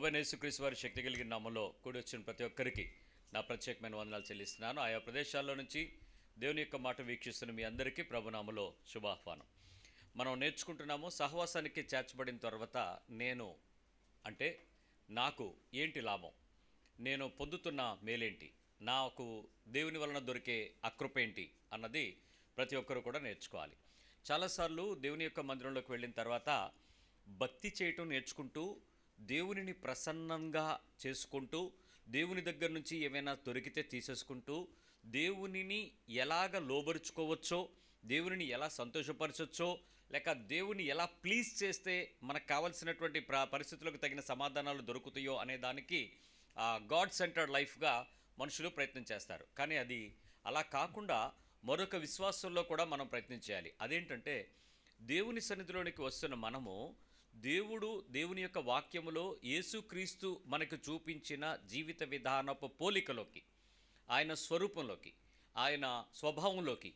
ప్రభువైన యేసుక్రీస్తు వారి శక్తి కలిగిన నామములో కూడి వచ్చిన ప్రతి ఒక్కరికి నా ప్రత్యేకమైన వందనాలు చెల్లిస్తున్నాను. ఆయా ప్రదేశాల్లో నుంచి దేవుని యొక్క మాట వీక్షిస్తున్న మీ అందరికీ ప్రభునామములో శుభాహ్వానం. మనం నేర్చుకుంటున్నాము, సహవాసానికి చేర్చబడిన తర్వాత నేను అంటే నాకు ఏంటి లాభం, నేను పొందుతున్న మేలేంటి, నాకు దేవుని వలన దొరికే అకృప ఏంటి అన్నది ప్రతి ఒక్కరు కూడా నేర్చుకోవాలి. చాలాసార్లు దేవుని యొక్క మందిరంలోకి వెళ్ళిన తర్వాత భక్తి చేయటం నేర్చుకుంటూ, దేవునిని ప్రసన్నంగా చేసుకుంటూ, దేవుని దగ్గర నుంచి ఏమైనా దొరికితే తీసేసుకుంటూ, దేవునిని ఎలాగ లోబరుచుకోవచ్చో, దేవునిని ఎలా సంతోషపరచవచ్చో, లేక దేవుని ఎలా ప్లీజ్ చేస్తే మనకు కావాల్సినటువంటి పరిస్థితులకు తగిన సమాధానాలు దొరుకుతాయో అనే దానికి గాడ్ సెంటర్డ్ లైఫ్గా మనుషులు ప్రయత్నం చేస్తారు. కానీ అది అలా కాకుండా మరొక విశ్వాసంలో కూడా మనం ప్రయత్నం చేయాలి. అదేంటంటే, దేవుని సన్నిధిలోనికి వస్తున్న మనము దేవుని యొక్క వాక్యములో యేసుక్రీస్తు మనకు చూపించిన జీవిత విధానపు పోలికలోకి, ఆయన స్వరూపంలోకి, ఆయన స్వభావంలోకి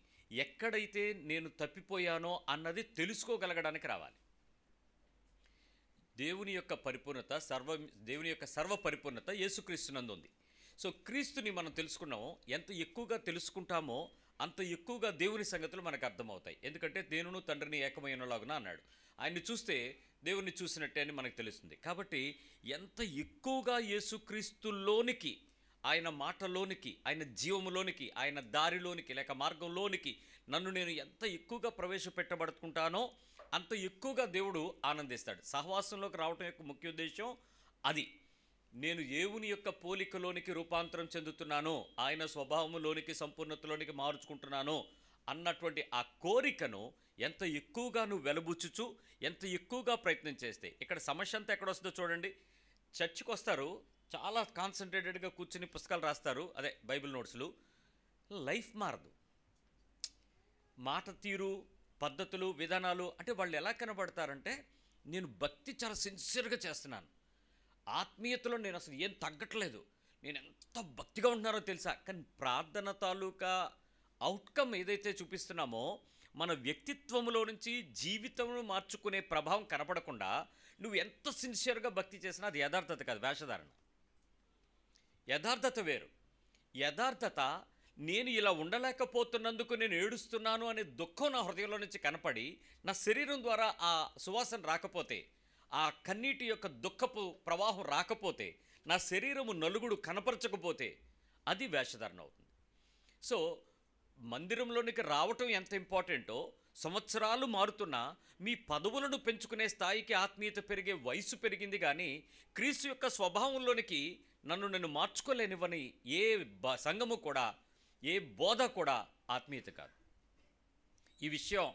ఎక్కడైతే నేను తప్పిపోయానో అన్నది తెలుసుకోగలగడానికి రావాలి. దేవుని యొక్క పరిపూర్ణత దేవుని యొక్క సర్వ పరిపూర్ణత యేసుక్రీస్తునందు ఉంది. సో క్రీస్తుని మనం తెలుసుకున్నామో, ఎంత ఎక్కువగా తెలుసుకుంటామో అంత ఎక్కువగా దేవుని సంగతులు మనకు అర్థమవుతాయి. ఎందుకంటే దేవుని తండ్రిని ఏకమైనలాగున అన్నాడు. ఆయన్ని చూస్తే దేవుణ్ణి చూసినట్టే అని మనకు తెలుస్తుంది. కాబట్టి ఎంత ఎక్కువగా యేసుక్రీస్తులోనికి, ఆయన మాటలోనికి, ఆయన జీవములోనికి, ఆయన దారిలోనికి లేక మార్గంలోనికి నన్ను నేను ఎంత ఎక్కువగా ప్రవేశపెట్టబడుకుంటానో అంత ఎక్కువగా దేవుడు ఆనందిస్తాడు. సహవాసంలోకి రావటం యొక్క ముఖ్య ఉద్దేశం అది. నేను దేవుని యొక్క పోలికలోనికి రూపాంతరం చెందుతున్నానో, ఆయన స్వభావంలోనికి, సంపూర్ణతలోనికి మార్చుకుంటున్నానో అన్నటువంటి ఆ కోరికను ఎంత ఎక్కువగా నువ్వు వెలబుచ్చుచు, ఎంత ఎక్కువగా ప్రయత్నం చేస్తే, ఇక్కడ సమస్య అంతా ఎక్కడ వస్తుందో చూడండి. చర్చికి వస్తారు, చాలా కాన్సన్ట్రేటెడ్గా కూర్చుని పుస్తకాలు రాస్తారు, అదే బైబిల్ నోట్స్లు. లైఫ్ మారదు. మాట తీరు, పద్ధతులు, విధానాలు అంటే వాళ్ళు ఎలా కనబడతారంటే, నేను భక్తి చాలా సిన్సియర్గా చేస్తున్నాను, ఆత్మీయతలో నేను అసలు ఏం తగ్గట్లేదు, నేను ఎంత భక్తిగా ఉంటున్నారో తెలుసా. కానీ ప్రార్థన తాలూకా అవుట్కమ్ ఏదైతే చూపిస్తున్నామో, మన వ్యక్తిత్వంలో నుంచి జీవితంలో మార్చుకునే ప్రభావం కనపడకుండా నువ్వు ఎంత సిన్సియర్గా భక్తి చేసినా అది యథార్థత కాదు, వేషధారణ. యథార్థత వేరు. యథార్థత నేను ఇలా ఉండలేకపోతున్నందుకు నేను ఏడుస్తున్నాను అనే దుఃఖం నా హృదయంలో నుంచి కనపడి నా శరీరం ద్వారా ఆ సువాసన రాకపోతే, ఆ కన్నీటి యొక్క దుఃఖపు ప్రవాహం రాకపోతే, నా శరీరము నలుగుడు కనపరచకపోతే అది వేషధారణ అవుతుంది. సో మందిరంలోనికి రావటం ఎంత ఇంపార్టెంటో, సంవత్సరాలు మారుతున్నా మీ పదవులను పెంచుకునే స్థాయికి ఆత్మీయత పెరిగే వయసు పెరిగింది. కానీ క్రీస్తు యొక్క స్వభావంలోనికి నన్ను మార్చుకోలేనివని ఏ సంఘము కూడా, ఏ బోధ కూడా ఆత్మీయత కాదు. ఈ విషయం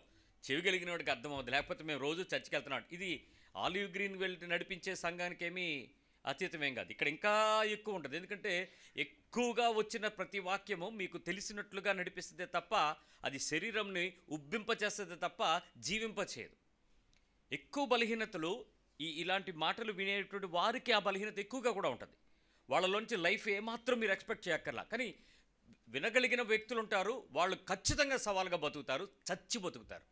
చెవిగలిగిన వాడికి అర్థమవుతుంది. లేకపోతే మేము రోజు చర్చికి వెళ్తున్నాం, ఇది ఆలివ్ గ్రీన్ వెళ్ళి నడిపించే సంఘానికి ఏమీ అతీతమేం కాదు. ఇక్కడ ఇంకా ఎక్కువ ఉంటుంది. ఎందుకంటే ఎక్కువగా వచ్చిన ప్రతి వాక్యము మీకు తెలిసినట్లుగా నడిపిస్తుంది తప్ప అది శరీరంని ఉబ్బింపచేస్తుంది తప్ప జీవింపచేయదు. ఎక్కువ బలహీనతలు ఇలాంటి మాటలు వినేటువంటి వారికి ఆ బలహీనత ఎక్కువగా కూడా ఉంటుంది. వాళ్ళలోంచి లైఫ్ ఏమాత్రం మీరు ఎక్స్పెక్ట్ చేయక్కర్లా. కానీ వినగలిగిన వ్యక్తులు ఉంటారు, వాళ్ళు ఖచ్చితంగా సవాలుగా బతుకుతారు, చచ్చి బతుకుతారు.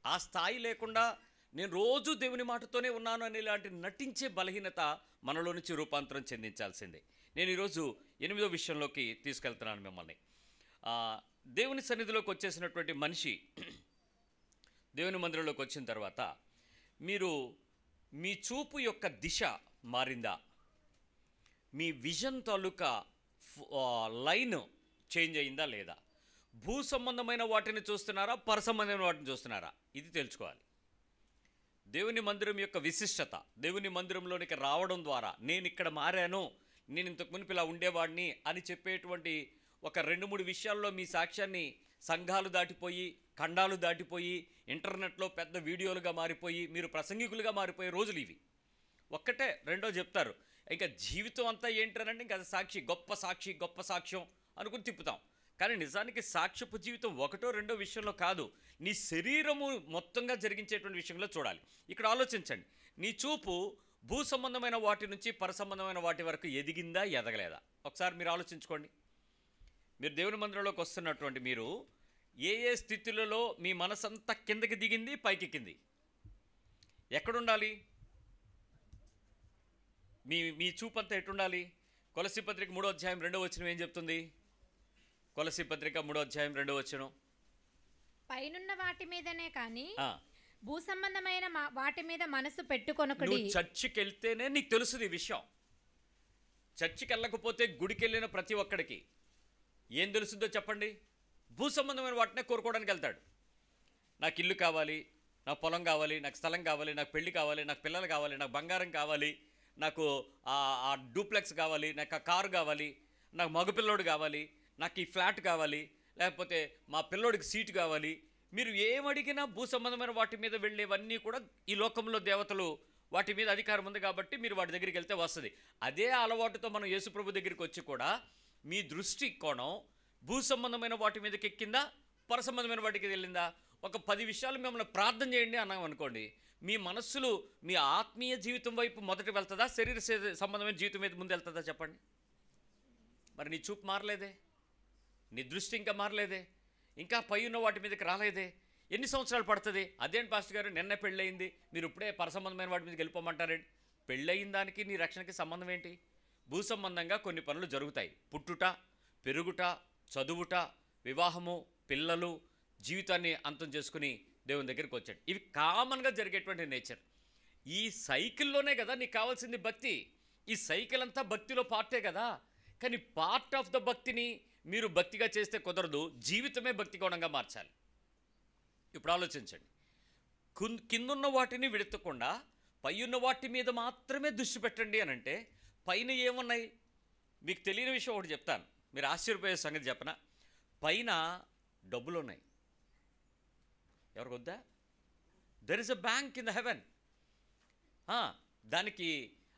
ఆ స్థాయి లేకుండా నేను రోజు దేవుని మాటతోనే ఉన్నాను అని ఇలాంటి నటించే బలహీనత మనలో నుంచి రూపాంతరం చెందించాల్సిందే. నేను ఈరోజు 8వ విషయంలోకి తీసుకెళ్తున్నాను మిమ్మల్ని. దేవుని సన్నిధిలోకి వచ్చేసినటువంటి మనిషి దేవుని మందిరంలోకి వచ్చిన తర్వాత మీరు మీ చూపు యొక్క దిశ మారిందా? మీ విజన్ తాలూకా లైన్ చేంజ్ అయిందా లేదా? భూ సంబంధమైన వాటిని చూస్తున్నారా, పర సంబంధమైన వాటిని చూస్తున్నారా? ఇది తెలుసుకోవాలి. దేవుని మందిరం యొక్క విశిష్టత, దేవుని మందిరంలోనికి రావడం ద్వారా నేను ఇక్కడ మారాను, నేను ఇంతకు మునుపు ఇలా ఉండేవాడిని అని చెప్పేటువంటి ఒక 2-3 విషయాల్లో మీ సాక్ష్యాన్ని సంఘాలు దాటిపోయి, ఖండాలు దాటిపోయి, ఇంటర్నెట్లో పెద్ద వీడియోలుగా మారిపోయి, మీరు ప్రసంగికులుగా మారిపోయే రోజులు ఇవి. ఒక్కటే రెండో చెప్తారు, ఇంకా జీవితం అంతా ఏంటనంటే ఇంకా అది సాక్షి, గొప్ప సాక్ష్యం అనుకుని తిప్పుతాం. కానీ నిజానికి సాక్ష్యపు జీవితం ఒకటో రెండో విషయంలో కాదు, నీ శరీరము మొత్తంగా జరిగించేటువంటి విషయంలో చూడాలి. ఇక్కడ ఆలోచించండి, నీ చూపు భూ సంబంధమైన వాటి నుంచి పర సంబంధమైన వాటి వరకు ఎదిగిందా, ఎదగలేదా? ఒకసారి మీరు ఆలోచించుకోండి. మీరు దేవుని మందిరంలోకి వస్తున్నటువంటి మీరు ఏ స్థితులలో మీ మనసంతా కిందకి దిగింది, పైకెక్కింది? ఎక్కడుండాలి? మీ మీ చూపంతా ఎటుండాలి? కొలస్సీ పత్రిక 3వ అధ్యాయం 2వ వచనం ఏం చెప్తుంది? కొలస్సీ పత్రిక 3వ అధ్యాయం 2వ వచనం, పైనున్న వాటి మీదనే కానీ భూ సంబంధమైన వాటి మీద మనసు పెట్టుకొనకుడి. నువ్వు చర్చికి వెళ్తేనే నీకు తెలుస్తుంది ఈ విషయం. చర్చికి వెళ్ళకపోతే గుడికి వెళ్ళిన ప్రతి ఒక్కడికి ఏం తెలుస్తుందో చెప్పండి? భూ సంబంధమైన వాటినే కోరుకోవడానికి వెళ్తాడు. నాకు ఇల్లు కావాలి, నాకు పొలం కావాలి, నాకు స్థలం కావాలి, నాకు పెళ్లి కావాలి, నాకు పిల్లలు కావాలి, నాకు బంగారం కావాలి, నాకు ఆ డూప్లెక్స్ కావాలి, నాకు ఆ కారు కావాలి, నాకు మగపిల్లోడు కావాలి, నాకు ఈ ఫ్లాట్ కావాలి, లేకపోతే మా పిల్లోడికి సీటు కావాలి. మీరు ఏమడిగినా భూ సంబంధమైన వాటి మీద వెళ్ళేవన్నీ కూడా ఈ లోకంలో దేవతలు వాటి మీద అధికారం ఉంది కాబట్టి మీరు వాటి దగ్గరికి వెళ్తే వస్తుంది. అదే అలవాటుతో మనం యేసుప్రభు దగ్గరికి వచ్చి కూడా మీ దృష్టి కోణం భూ సంబంధమైన వాటి మీదకి ఎక్కిందా, పర సంబంధమైన వాటికి వెళ్ళిందా? ఒక 10 విషయాలు మిమ్మల్ని ప్రార్థన చేయండి అన్నాం అనుకోండి, మీ మనస్సులు మీ ఆత్మీయ జీవితం వైపు మొదట వెళ్తుందా, శరీర సంబంధమైన జీవితం మీద ముందు వెళ్తుందా చెప్పండి? మరి నీ చూపు మారలేదే, నీ దృష్టి ఇంకా మారలేదే, ఇంకా పై ఉన్న వాటి మీదకి రాలేదే. ఎన్ని సంవత్సరాలు పడుతుంది? అదేంటి పాస్టర్ గారు నిన్న పెళ్ళయింది, మీరు ఇప్పుడే పరసంబంధమైన వాటి మీదకి వెళ్ళిపోమంటారేంటి? పెళ్ళయిన దానికి నీ రక్షణకి సంబంధం ఏంటి? భూ సంబంధంగా కొన్ని పనులు జరుగుతాయి. పుట్టుట, పెరుగుట, చదువుట, వివాహము, పిల్లలు, జీవితాన్ని అంతం చేసుకుని దేవుని దగ్గరికి వచ్చాడు. ఇవి కామన్గా జరిగేటువంటి నేచర్. ఈ సైకిల్లోనే కదా నీకు కావాల్సింది భక్తి. ఈ సైకిల్ అంతా భక్తిలో పార్టే కదా. కానీ పార్ట్ ఆఫ్ ద భక్తిని మీరు భక్తిగా చేస్తే కుదరదు, జీవితమే భక్తి కోణంగా మార్చాలి. ఇప్పుడు ఆలోచించండి, కిందున్న వాటిని విడతకుండా పైయున్న వాటి మీద మాత్రమే దృష్టి పెట్టండి అని అంటే పైన ఏమున్నాయి? మీకు తెలియని విషయం ఒకటి చెప్తాను, మీరు ఆశ్చర్యపోయే సంగతి చెప్పనా? పైన డబ్బులు ఉన్నాయి. ఎవరికి వద్దా? There is a bank in the heaven. దానికి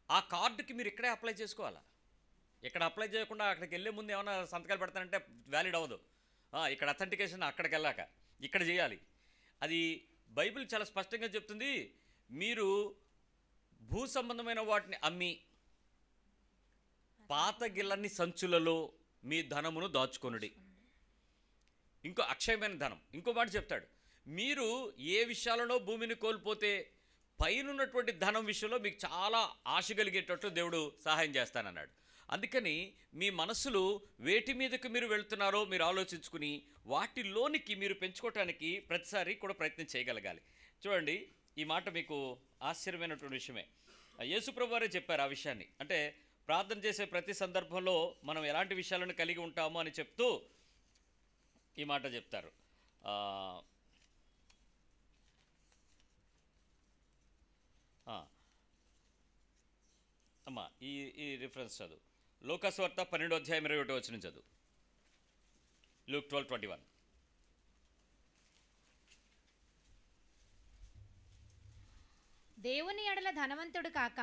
ఆ కార్డుకి మీరు ఇక్కడే అప్లై చేసుకోవాలా. ఇక్కడ అప్లై చేయకుండా అక్కడికి వెళ్ళే ముందు ఏమైనా సంతకాలు పెడతానంటే వ్యాలిడ్ అవ్వదు. ఇక్కడ అథెంటికేషన్ అక్కడికి వెళ్ళాక ఇక్కడ చేయాలి. అది బైబిల్ చాలా స్పష్టంగా చెప్తుంది. మీరు భూ సంబంధమైన వాటిని అమ్మి పాత గిల్లని సంచులలో మీ ధనమును దాచుకొనుడి. ఇంకో అక్షయమైన ధనం. ఇంకో మాట చెప్తాడు, మీరు ఏ విషయాలలో భూమిని కోల్పోతే పైనున్నటువంటి ధనం విషయంలో మీకు చాలా ఆశ కలిగేటట్టు దేవుడు సహాయం చేస్తానన్నాడు. అందుకని మీ మనస్సులు వేటి మీదకు మీరు వెళ్తున్నారో మీరు ఆలోచించుకుని వాటిలోనికి మీరు పెంచుకోవటానికి ప్రతిసారి కూడా ప్రయత్నం చేయగలగాలి. చూడండి, ఈ మాట మీకు ఆశ్చర్యమైనటువంటి విషయమే. యేసుప్రభు వారే చెప్పారు ఆ విషయాన్ని. అంటే ప్రార్థన చేసే ప్రతి సందర్భంలో మనం ఎలాంటి విషయాలను కలిగి ఉంటామో అని చెప్తూ ఈ మాట చెప్తారు. అమ్మా ఈ రిఫరెన్స్ చదువు. లూకాసు వార్త 12వ అధ్యాయం 21వ వచనం చదువు. లూక్ 12:21. దేవుని ఎడల ధనవంతుడు కాక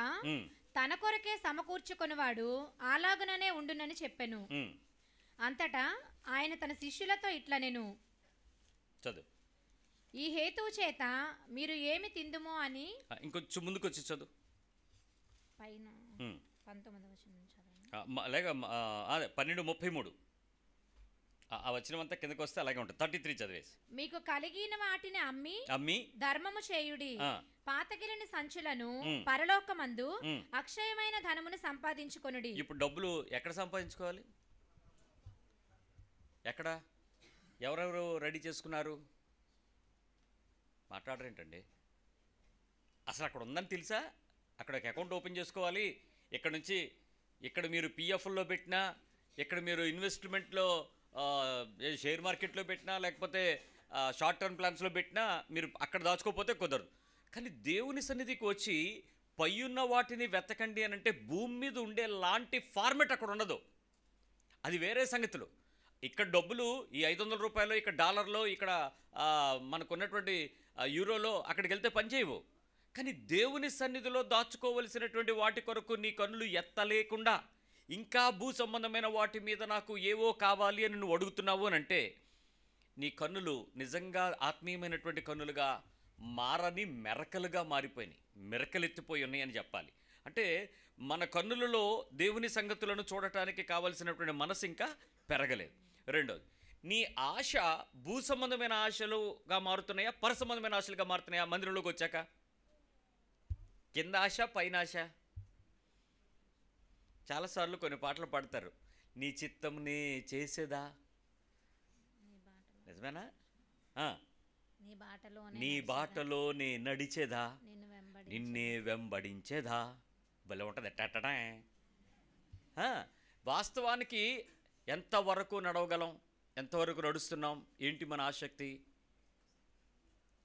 తన కొరకే సమకూర్చుకొనివాడు అలాగుననే ఉండునని చెప్పెను. అంతటా ఆయన తన శిష్యులతో ఇట్లనెను, చదువు, ఈ హేతువు చేత మీరు ఏమి తిందుమో అని. ఇంకొంచెం ముందుకు వచ్చి చదువు. పైన 19వ వచనం లేక అదే 12:33 ఆ వచనం అంతా కిందకు వస్తే అలాగే ఉంటుంది. 33 చదివేసి. మీకు కలిగిన వాటిని అమ్మి ధర్మము చేయుడి, పాతగిలిన సంచులను పరలోకమందు అక్షయమైన ధనమును సంపాదించుకొనుడి. ఇప్పుడు డబ్బులు ఎక్కడ సంపాదించుకోవాలి? ఎక్కడ? ఎవరెవరు రెడీ చేసుకున్నారు? మాట్లాడరేంటండి? అసలు అక్కడ ఉందని తెలుసా? అక్కడ ఒక అకౌంట్ ఓపెన్ చేసుకోవాలి. ఇక్కడ నుంచి ఇక్కడ మీరు పిఎఫ్లో పెట్టినా, ఇక్కడ మీరు ఇన్వెస్ట్మెంట్లో షేర్ మార్కెట్లో పెట్టినా, లేకపోతే షార్ట్ టర్మ్ ప్లాన్స్లో పెట్టినా మీరు అక్కడ దాచుకోకపోతే కుదరదు. కానీ దేవుని సన్నిధికి వచ్చి పైయున్న వాటిని వెతకండి అని అంటే భూమి మీద ఉండే లాంటి ఫార్మెట్ అక్కడ ఉండదు. అది వేరే సంగతులు. ఇక్కడ డబ్బులు ఈ 500 రూపాయలు, ఇక్కడ డాలర్లో, ఇక్కడ మనకున్నటువంటి యూరోలో అక్కడికి వెళ్తే పనిచేయవు. కానీ దేవుని సన్నిధిలో దాచుకోవలసినటువంటి వాటి కొరకు నీ కన్నులు ఎత్తలేకుండా ఇంకా భూ సంబంధమైన వాటి మీద నాకు ఏవో కావాలి అని నువ్వు అడుగుతున్నావు అని అంటే నీ కన్నులు నిజంగా ఆత్మీయమైనటువంటి కన్నులుగా మారని మెరకలుగా మారిపోయినాయి, మెరకలెత్తిపోయి ఉన్నాయి అని చెప్పాలి. అంటే మన కన్నులలో దేవుని సంగతులను చూడటానికి కావలసినటువంటి మనసు ఇంకా పెరగలేదు. రెండోది, నీ ఆశ భూ సంబంధమైన ఆశలుగా మారుతున్నాయా, పర సంబంధమైన ఆశలుగా మారుతున్నాయా? మందిరంలోకి వచ్చాక కింద ఆశ, పైన ఆశ. చాలాసార్లు కొన్ని పాటలు పాడతారు, నీ చిత్తంనే చేసేదా, నిజమేనా? నీ బాటలోనే నడిచేదా, నిన్నే వెంబడించేదా. భలే ఉంటుంది ఎట్టటా. వాస్తవానికి ఎంతవరకు నడవగలం, ఎంతవరకు నడుస్తున్నాం, ఏంటి మన ఆసక్తి?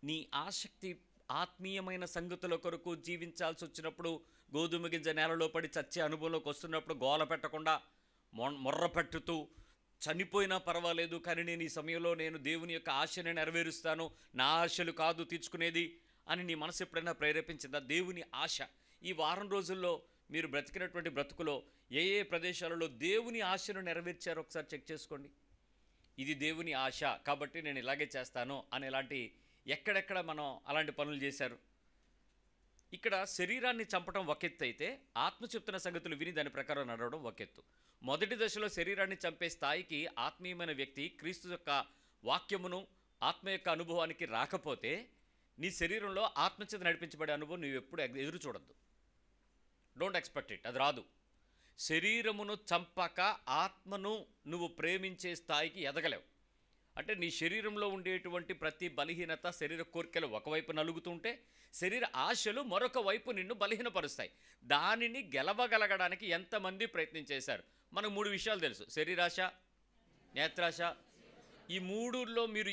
నీ ఆసక్తి ఆత్మీయమైన సంగతుల కొరకు జీవించాల్సి వచ్చినప్పుడు, గోధుమ గింజ నేలలో పడి చచ్చే అనుభవంలోకి వస్తున్నప్పుడు గోల పెట్టకుండా మొర్ర పెట్టుతూ చనిపోయినా పర్వాలేదు, కానీ నేను ఈ సమయంలో నేను దేవుని యొక్క ఆశని నెరవేరుస్తాను, నా ఆశలు కాదు తీర్చుకునేది అని నీ మనసు ఎప్పుడైనా ప్రేరేపించిందా? దేవుని ఆశ. ఈ వారం రోజుల్లో మీరు బ్రతికినటువంటి బ్రతుకులో ఏ ఏ ప్రదేశాలలో దేవుని ఆశను నెరవేర్చారో ఒకసారి చెక్ చేసుకోండి. ఇది దేవుని ఆశ కాబట్టి నేను ఇలాగే చేస్తాను అని ఎలాంటి, ఎక్కడెక్కడ మనం అలాంటి పనులు చేశారు? ఇక్కడ శరీరాన్ని చంపడం ఒక ఎత్తు అయితే, ఆత్మ చెప్తున్న సంగతులు విని దాని ప్రకారం నడవడం ఒక ఎత్తు. మొదటి దశలో శరీరాన్ని చంపే స్థాయికి ఆత్మీయమైన వ్యక్తి క్రీస్తు యొక్క వాక్యమును, ఆత్మ యొక్క అనుభవానికి రాకపోతే నీ శరీరంలో ఆత్మచేత నడిపించబడే అనుభవం నువ్వు ఎప్పుడు ఎదురు చూడద్దు. డోంట్ ఎక్స్పెక్ట్ ఇట్, అది రాదు. శరీరమును చంపక ఆత్మను నువ్వు ప్రేమించే స్థాయికి ఎదగలేవు. అంటే నీ శరీరంలో ఉండేటువంటి ప్రతి బలహీనత, శరీర కోరికలు ఒకవైపు నలుగుతుంటే, శరీర ఆశలు మరొక వైపు నిన్ను బలహీనపరుస్తాయి. దానిని గెలవగలగడానికి ఎంతమంది ప్రయత్నం చేశారు? మనకు 3 విషయాలు తెలుసు: శరీరాశ, నేత్రాశ. ఈ 3లో మీరు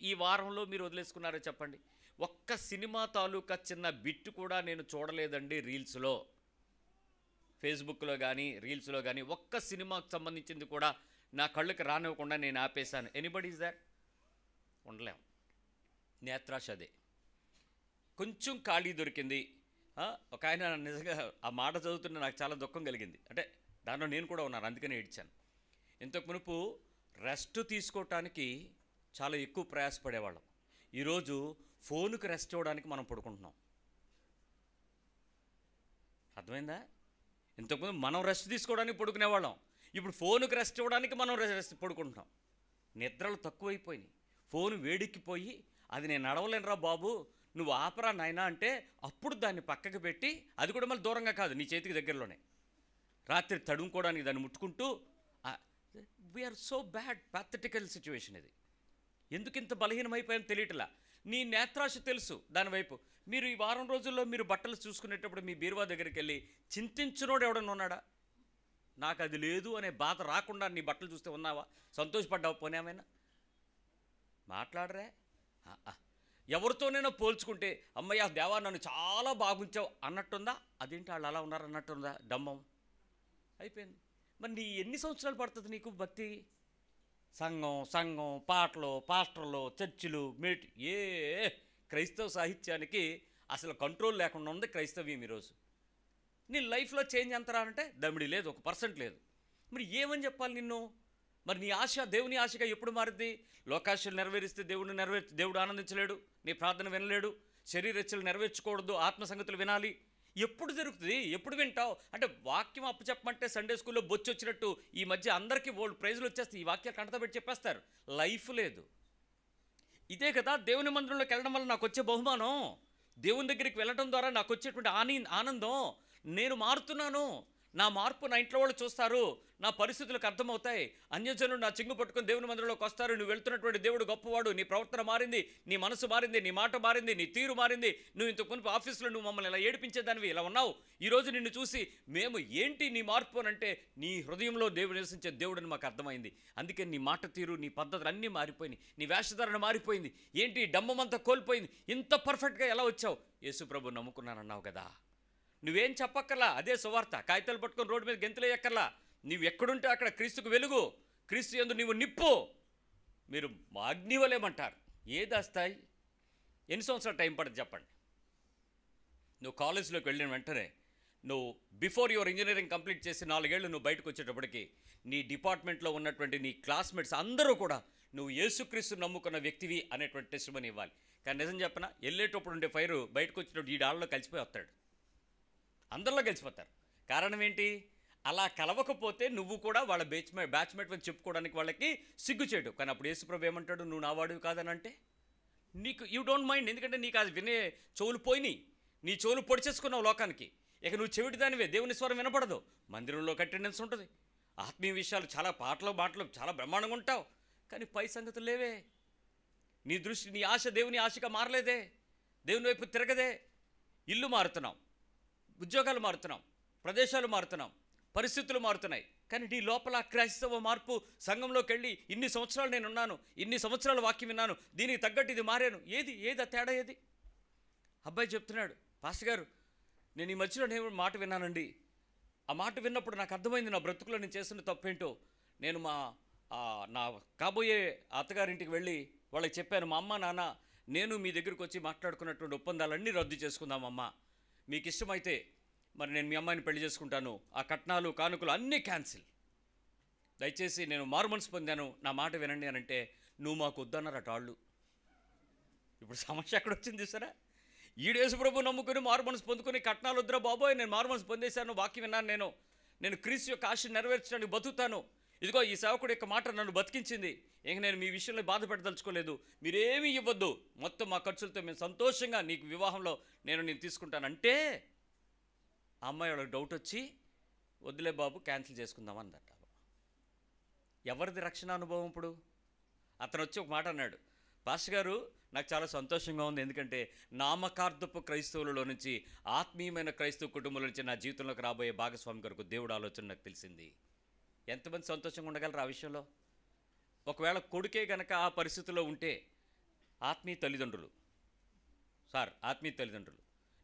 ఈ వారంలో మీరు వదిలేసుకున్నారో చెప్పండి. ఒక్క సినిమా తాలూకా చిన్న బిట్టు కూడా నేను చూడలేదండి రీల్స్లో, ఫేస్బుక్లో కానీ రీల్స్లో కానీ. ఒక్క సినిమాకు సంబంధించింది కూడా నా కళ్ళకి రానివ్వకుండా నేను ఆపేశాను. Anybody is that? ఉండలేం. నేత్రాశ అదే. కొంచెం ఖాళీ దొరికింది. ఒక ఆయన నిజంగా ఆ మాట చదువుతుంటే నాకు చాలా దుఃఖం కలిగింది. అంటే దానిలో నేను కూడా ఉన్నాను, అందుకనే ఏడ్చాను. ఇంతకు మునుపు రెస్ట్ తీసుకోవటానికి చాలా ఎక్కువ ప్రయాసపడేవాళ్ళం. ఈరోజు ఫోన్కి రెస్ట్ ఇవ్వడానికి మనం పడుకుంటున్నాం. అర్థమైందా? ఇంతకుముందు మనం రెస్ట్ తీసుకోవడానికి పడుకునేవాళ్ళం, ఇప్పుడు ఫోన్కి రెస్ట్ ఇవ్వడానికి మనం రెస్ట్ పడుకుంటున్నాం. నిద్రలు తక్కువైపోయినాయి. ఫోన్ వేడెక్కిపోయి, అది నేను నడవలేనురా బాబు, నువ్వు ఆపరా నాయనా అంటే అప్పుడు దాన్ని పక్కకి పెట్టి, అది కూడా మళ్ళీ దూరంగా కాదు, నీ చేతికి దగ్గరలోనే, రాత్రి తడుముకోవడానికి దాన్ని ముట్టుకుంటూ. వీఆర్ సో బ్యాడ్, ప్యాథటికల్ సిచ్యువేషన్ ఇది. ఎందుకు ఇంత బలహీనమైపోయాం తెలియట్లా. నీ నేత్రాశ తెలుసు దానివైపు. మీరు ఈ వారం రోజుల్లో మీరు బట్టలు చూసుకునేటప్పుడు మీ బీరువా దగ్గరికి వెళ్ళి చింతించినోడు ఎవడన్నా ఉన్నాడా? నాకు అది లేదు అనే బాధ రాకుండా నీ బట్టలు చూస్తే ఉన్నావా? సంతోషపడ్డావు పోనేమైనా? మాట్లాడరే. ఎవరితోనైనా పోల్చుకుంటే అమ్మయ్య దేవా నన్ను చాలా బాగుంచావు అన్నట్టుందా? అదేంటి వాళ్ళు అలా ఉన్నారు అన్నట్టుందా? డమ్మం అయిపోయింది. మరి నీ ఎన్ని సంవత్సరాలు పడుతుంది నీకు భక్తి? సంఘం, పాటలు, పాస్టర్లు, చర్చిలు, క్రైస్తవ సాహిత్యానికి అసలు కంట్రోల్ లేకుండా ఉంది క్రైస్తవ్యం ఈరోజు. నీ లైఫ్లో చేంజ్ ఎంతరా అంటే దమిడి లేదు, 1% లేదు. మరి ఏమని చెప్పాలి నిన్ను? మరి నీ ఆశ దేవుని ఆశగా ఎప్పుడు మారుద్ది? లోకాశలు నెరవేరిస్తే దేవుడు ఆనందించలేడు, నీ ప్రార్థన వినలేడు. శరీరచ్చలు నెరవేర్చకూడదు, ఆత్మ సంగతులు వినాలి. ఎప్పుడు జరుగుతుంది? ఎప్పుడు వింటావు? అంటే వాక్యం అప్పచెప్పమంటే సండే స్కూల్లో బొచ్చి వచ్చినట్టు ఈ మధ్య అందరికీ ప్రైజులు వచ్చేస్తాయి, ఈ వాక్యాలు కంటతోబెట్టి చెప్పేస్తారు. లైఫ్ లేదు. ఇదే కదా దేవుని మందిరంలోకి వెళ్ళడం వల్ల నాకు వచ్చే బహుమానం. దేవుని దగ్గరికి వెళ్ళడం ద్వారా నాకు వచ్చేటువంటి ఆనందం. నేను మారుతున్నాను, నా మార్పు నా ఇంట్లో వాళ్ళు చూస్తారు, నా పరిస్థితులకు అర్థమవుతాయి. అన్యజనులు నా చింగు పట్టుకొని దేవుని మందిరంలోకి వస్తారు. నువ్వు వెళ్తున్నటువంటి దేవుడు గొప్పవాడు, నీ ప్రవర్తన మారింది, నీ మనసు మారింది, నీ మాట మారింది, నీ తీరు మారింది. నువ్వు ఇంతకు మునుపు ఆఫీసులో నువ్వు మమ్మల్ని ఇలా ఏడిపించేదానివి, ఇలా ఉన్నావు. ఈరోజు నిన్ను చూసి మేము ఏంటి నీ మార్పు అని అంటే, నీ హృదయంలో దేవుడు నివసించే దేవుడని మాకు అర్థమైంది. అందుకే నీ మాట తీరు, నీ పద్ధతులు అన్నీ మారిపోయినాయి, నీ వేషధారణ మారిపోయింది. ఏంటి డమ్మమంతా కోల్పోయింది. ఇంత పర్ఫెక్ట్గా ఎలా వచ్చావు? యేసు ప్రభు నమ్ముకున్నానన్నావు కదా. నువ్వేం చెప్పక్కర్లా, అదే సువార్త. కాగితాలు పట్టుకొని రోడ్డు మీద గెంతులే ఎక్కర్లా. నువ్వు ఎక్కడుంటే అక్కడ క్రీస్తుకు వెలుగు, క్రీస్తు యందు నీవు నిప్పు. మీరు అగ్నివలేమంటారు. ఏది వస్తాయి? ఎన్ని సంవత్సరాలు టైం పడుతుంది చెప్పండి? నువ్వు కాలేజీలోకి వెళ్ళిన వెంటనే, నువ్వు బిఫోర్ యువర్ ఇంజనీరింగ్ కంప్లీట్ చేసి 4 ఏళ్ళు నువ్వు బయటకు వచ్చేటప్పటికి నీ డిపార్ట్మెంట్లో ఉన్నటువంటి నీ క్లాస్మేట్స్ అందరూ కూడా నువ్వు యేసుక్రీస్తు నమ్ముకున్న వ్యక్తివి అనేటువంటి టెస్టిమనీ ఇవ్వాలి. కానీ నిజం చెప్పనా, వెళ్ళేటప్పుడు ఉండే ఫైరు బయటకు వచ్చినప్పుడు ఈ డాళ్ళలో కలిసిపోయి వస్తాడు, అందరిలో కలిసిపోతారు. కారణం ఏంటి? అలా కలవకపోతే నువ్వు కూడా వాళ్ళ బ్యాచ్మేట్ అని చెప్పుకోవడానికి వాళ్ళకి సిగ్గుచేటు. కానీ అప్పుడు యేసుప్రభు ఏమంటాడు? నువ్వు నా వాడివి కాదని అంటే నీకు యూ డోంట్ మైండ్. ఎందుకంటే నీకు అది వినే చెవులు పోయినాయి, నీ చెవులు పొడిచేసుకున్నావు లోకానికి. ఇక నువ్వు చెవిటి దానివే, దేవుని స్వరం వినపడదు. మందిరంలోకి అటెండెన్స్ ఉంటుంది, ఆత్మీయ విషయాలు చాలా మాటలు చాలా బ్రహ్మాండంగా ఉంటావు, కానీ పై సంగతులు లేవే. నీ దృష్టి, నీ ఆశ దేవుని ఆశగా మారలేదే, దేవుని వైపు తిరగదే. ఇల్లు మారుతున్నాం, ఉద్యోగాలు మారుతున్నాం, ప్రదేశాలు మారుతున్నాం, పరిస్థితులు మారుతున్నాయి, కానీ నీ లోపల క్రైస్తవ మార్పు, సంఘంలోకి వెళ్ళి ఇన్ని సంవత్సరాలు నేనున్నాను, ఇన్ని సంవత్సరాల వాక్యం విన్నాను, దీనికి తగ్గట్టు ఇది మారాను, ఏది ఆ తేడా ఏది? అబ్బాయి చెప్తున్నాడు, పాస్టర్ గారు నేను ఈ మధ్యలో నేను మాట విన్నానండి, ఆ మాట విన్నప్పుడు నాకు అర్థమైంది నా బ్రతుకులో నేను చేస్తున్న తప్పేంటో. నేను నా కాబోయే అత్తగారింటికి వెళ్ళి వాళ్ళకి చెప్పాను, మా అమ్మ నాన్న నేను మీ దగ్గరికి వచ్చి మాట్లాడుకున్నటువంటి ఒప్పందాలన్నీ రద్దు చేసుకుందామమ్మా, మీకు ఇష్టమైతే మరి నేను మీ అమ్మాయిని పెళ్లి చేసుకుంటాను, ఆ కట్నాలు కానుకలు అన్నీ క్యాన్సిల్, దయచేసి నేను మారుమనసు పొందాను, నా మాట వినండి అని అంటే, నువ్వు మాకు వద్దన్నారు అటాళ్ళు. ఇప్పుడు సమస్య ఎక్కడ వచ్చింది సరే? ఈడేసు ప్రభు నమ్ముకుని మారుమనసు పొందుకుని కట్నాలు వద్దురా బాబోయ్, నేను మారుమనసు పొందేశాను, వాక్యం విన్నాను, నేను క్రీస్తు యొక్క ఆశ నెరవేర్చడానికి బతుకుతాను, ఇదిగో ఈ సేవకుడి యొక్క మాట నన్ను బతికించింది, ఇంక నేను మీ విషయంలో బాధపెట్టదలుచుకోలేదు, మీరేమీ ఇవ్వద్దు, మొత్తం మా ఖర్చులతో మేము సంతోషంగా నీకు వివాహంలో నేను తీసుకుంటానంటే, ఆ అమ్మాయి వాళ్ళకి డౌట్ వచ్చి వద్దులే బాబు క్యాన్సిల్ చేసుకుందాం అందట. ఎవరిది రక్షణ అనుభవం ఇప్పుడు? అతను వచ్చి ఒక మాట అన్నాడు, పాస్టర్ గారు నాకు చాలా సంతోషంగా ఉంది, ఎందుకంటే నామకార్థపు క్రైస్తవులలో నుంచి ఆత్మీయమైన క్రైస్తవ కుటుంబాల నుంచి నా జీవితంలోకి రాబోయే భాగస్వామి కొరకు దేవుడు ఆలోచన నాకు తెలిసింది. ఎంతమంది సంతోషంగా ఉండగలరు ఆ విషయంలో? ఒకవేళ కొడుకే గనక ఆ పరిస్థితిలో ఉంటే, ఆత్మీయ తల్లిదండ్రులు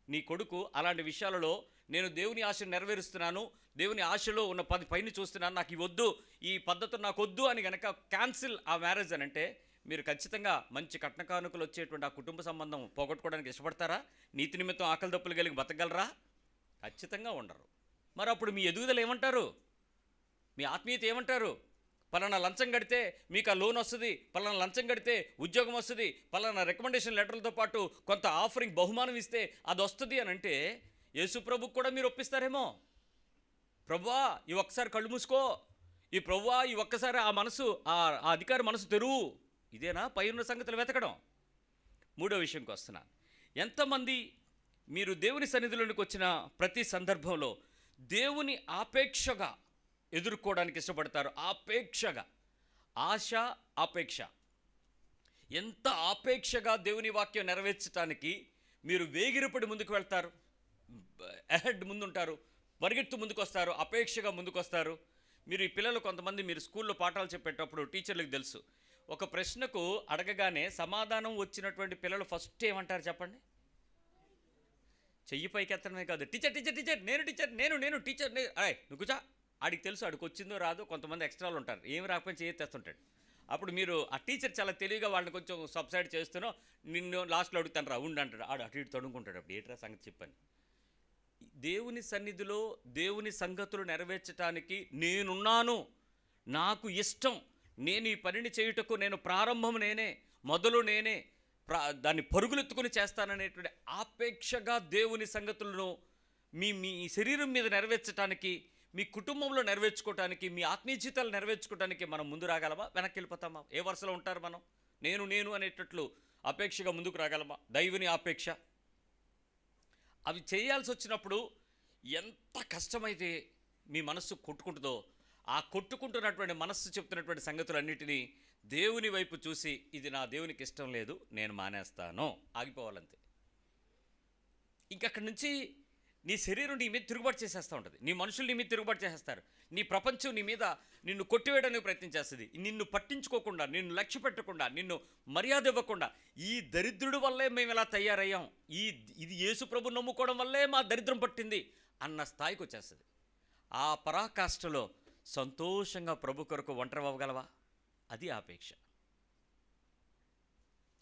నీ కొడుకు అలాంటి విషయాలలో నేను దేవుని ఆశను నెరవేరుస్తున్నాను, దేవుని ఆశలో ఉన్న 10 పైన చూస్తున్నాను, నాకు ఇవి వద్దు, ఈ పద్ధతులు నాకు వద్దు అని కనుక క్యాన్సిల్ ఆ మ్యారేజ్ అని అంటే, మీరు ఖచ్చితంగా మంచి కట్న కానుకలు వచ్చేటువంటి ఆ కుటుంబ సంబంధం పోగొట్టుకోవడానికి ఇష్టపడతారా? నీతి నిమిత్తం ఆకలి దప్పులు కలిగి బతకగలరా? ఖచ్చితంగా ఉండరు. మరి అప్పుడు మీ ఎదుగుదల ఏమంటారు? మీ ఆత్మీయత ఏమంటారు? పలానా లంచం కడితే మీకు ఆ లోన్ వస్తుంది, పలానా లంచం కడితే ఉద్యోగం వస్తుంది, పలానా రికమెండేషన్ లెటర్లతో పాటు కొంత ఆఫరింగ్ బహుమానం ఇస్తే అది వస్తుంది అని అంటే, యేసు ప్రభుకు కూడా మీరు ఒప్పిస్తారేమో. ప్రభువా ఈ ఒక్కసారి కళ్ళు మూసుకో, ఈ ప్రభువా ఈ ఒక్కసారి ఆ మనసు, ఆ అధికారి మనసు తెరువు. ఇదేనా పై ఉన్న సంగతులు వెతకడం? మూడో విషయంకి వస్తున్నా. ఎంతమంది మీరు దేవుని సన్నిధిలోనికి వచ్చిన ప్రతి సందర్భంలో దేవుని ఆపేక్షగా ఎదుర్కోవడానికి ఇష్టపడతారు? ఆపేక్షగా, ఆశ ఆపేక్ష. ఎంత ఆపేక్షగా దేవుని వాక్యం నెరవేర్చడానికి మీరు వేగిరపడి ముందుకు వెళ్తారు, అహెడ్ ముందుంటారు, పరిగెత్తు ముందుకు వస్తారు, అపేక్షగా ముందుకు వస్తారు. మీరు ఈ పిల్లలు కొంతమంది మీరు స్కూల్లో పాఠాలు చెప్పేటప్పుడు టీచర్లకు తెలుసు, ఒక ప్రశ్నకు అడగగానే సమాధానం వచ్చినటువంటి పిల్లలు ఫస్ట్ ఏమంటారు చెప్పండి? చెయ్యి పైకి ఎత్తడమే కాదు, టీచర్ టీచర్ టీచర్ నేను టీచర్ నువ్వు కూర్చో. ఆడికి తెలుసు ఆడికి వచ్చిందో రాదో, కొంతమంది ఎక్స్ట్రాలు ఉంటారు, ఏమి రాకపోయినా చేయి తెస్తుంటాడు. అప్పుడు మీరు ఆ టీచర్ చాలా తెలివిగా వాళ్ళని కొంచెం సబ్సైడ్ చేస్తూనో నిన్ను లాస్ట్లో అడుగుతాను రా ఉండి అంటాడు, ఆడు అటు ఇటు తడుముకుంటాడు. అప్పుడు ఏట్రా సంగతి చెప్పని. దేవుని సన్నిధిలో దేవుని సంగతులు నెరవేర్చడానికి నేనున్నాను, నాకు ఇష్టం, నేను ఈ పనిని చేయుటకు నేను ప్రారంభం నేనే, మొదలు నేనే, దాన్ని పరుగులెత్తుకుని చేస్తాననేటువంటి ఆపేక్షగా దేవుని సంగతులను మీ శరీరం మీద నెరవేర్చడానికి, మీ కుటుంబంలో నెరవేర్చుకోవటానికి, మీ ఆత్మీయ జీవితాలు నెరవేర్చుకోవడానికి మనం ముందు రాగలమా? వెనక్కి వెళ్ళిపోతామా? ఏ వరుసలో ఉంటారు మనం? నేను అనేటట్లు అపేక్షగా ముందుకు రాగలమా? దైవుని ఆపేక్ష. అవి చేయాల్సి వచ్చినప్పుడు ఎంత కష్టమైతే మీ మనస్సు కొట్టుకుంటుందో, ఆ కొట్టుకుంటున్నటువంటి మనస్సు చెప్తున్నటువంటి సంగతులన్నిటినీ దేవుని వైపు చూసి, ఇది నా దేవునికి ఇష్టం లేదు, నేను మానేస్తాను, ఆగిపోవాలంతే. ఇంకక్కడి నుంచి నీ శరీరం నీ మీద తిరుగుబాటు చేసేస్తూ ఉంటుంది, నీ మనుషులు నీ మీద తిరుగుబాటు చేసేస్తారు, నీ ప్రపంచం నీ మీద నిన్ను కొట్టివేయడానికి ప్రయత్నం చేస్తుంది, నిన్ను పట్టించుకోకుండా, నిన్ను లక్ష్య పెట్టకుండా, నిన్ను మర్యాద ఇవ్వకుండా, ఈ దరిద్రుడి వల్లే మేము ఇలా తయారయ్యాం, ఇది యేసు ప్రభు నమ్ముకోవడం వల్లే మా దరిద్రం పట్టింది అన్న స్థాయికి వచ్చేస్తుంది. ఆ పరాకాష్ఠలో సంతోషంగా ప్రభు కొరకు ఒంటరి అవ్వగలవా? అది ఆపేక్ష.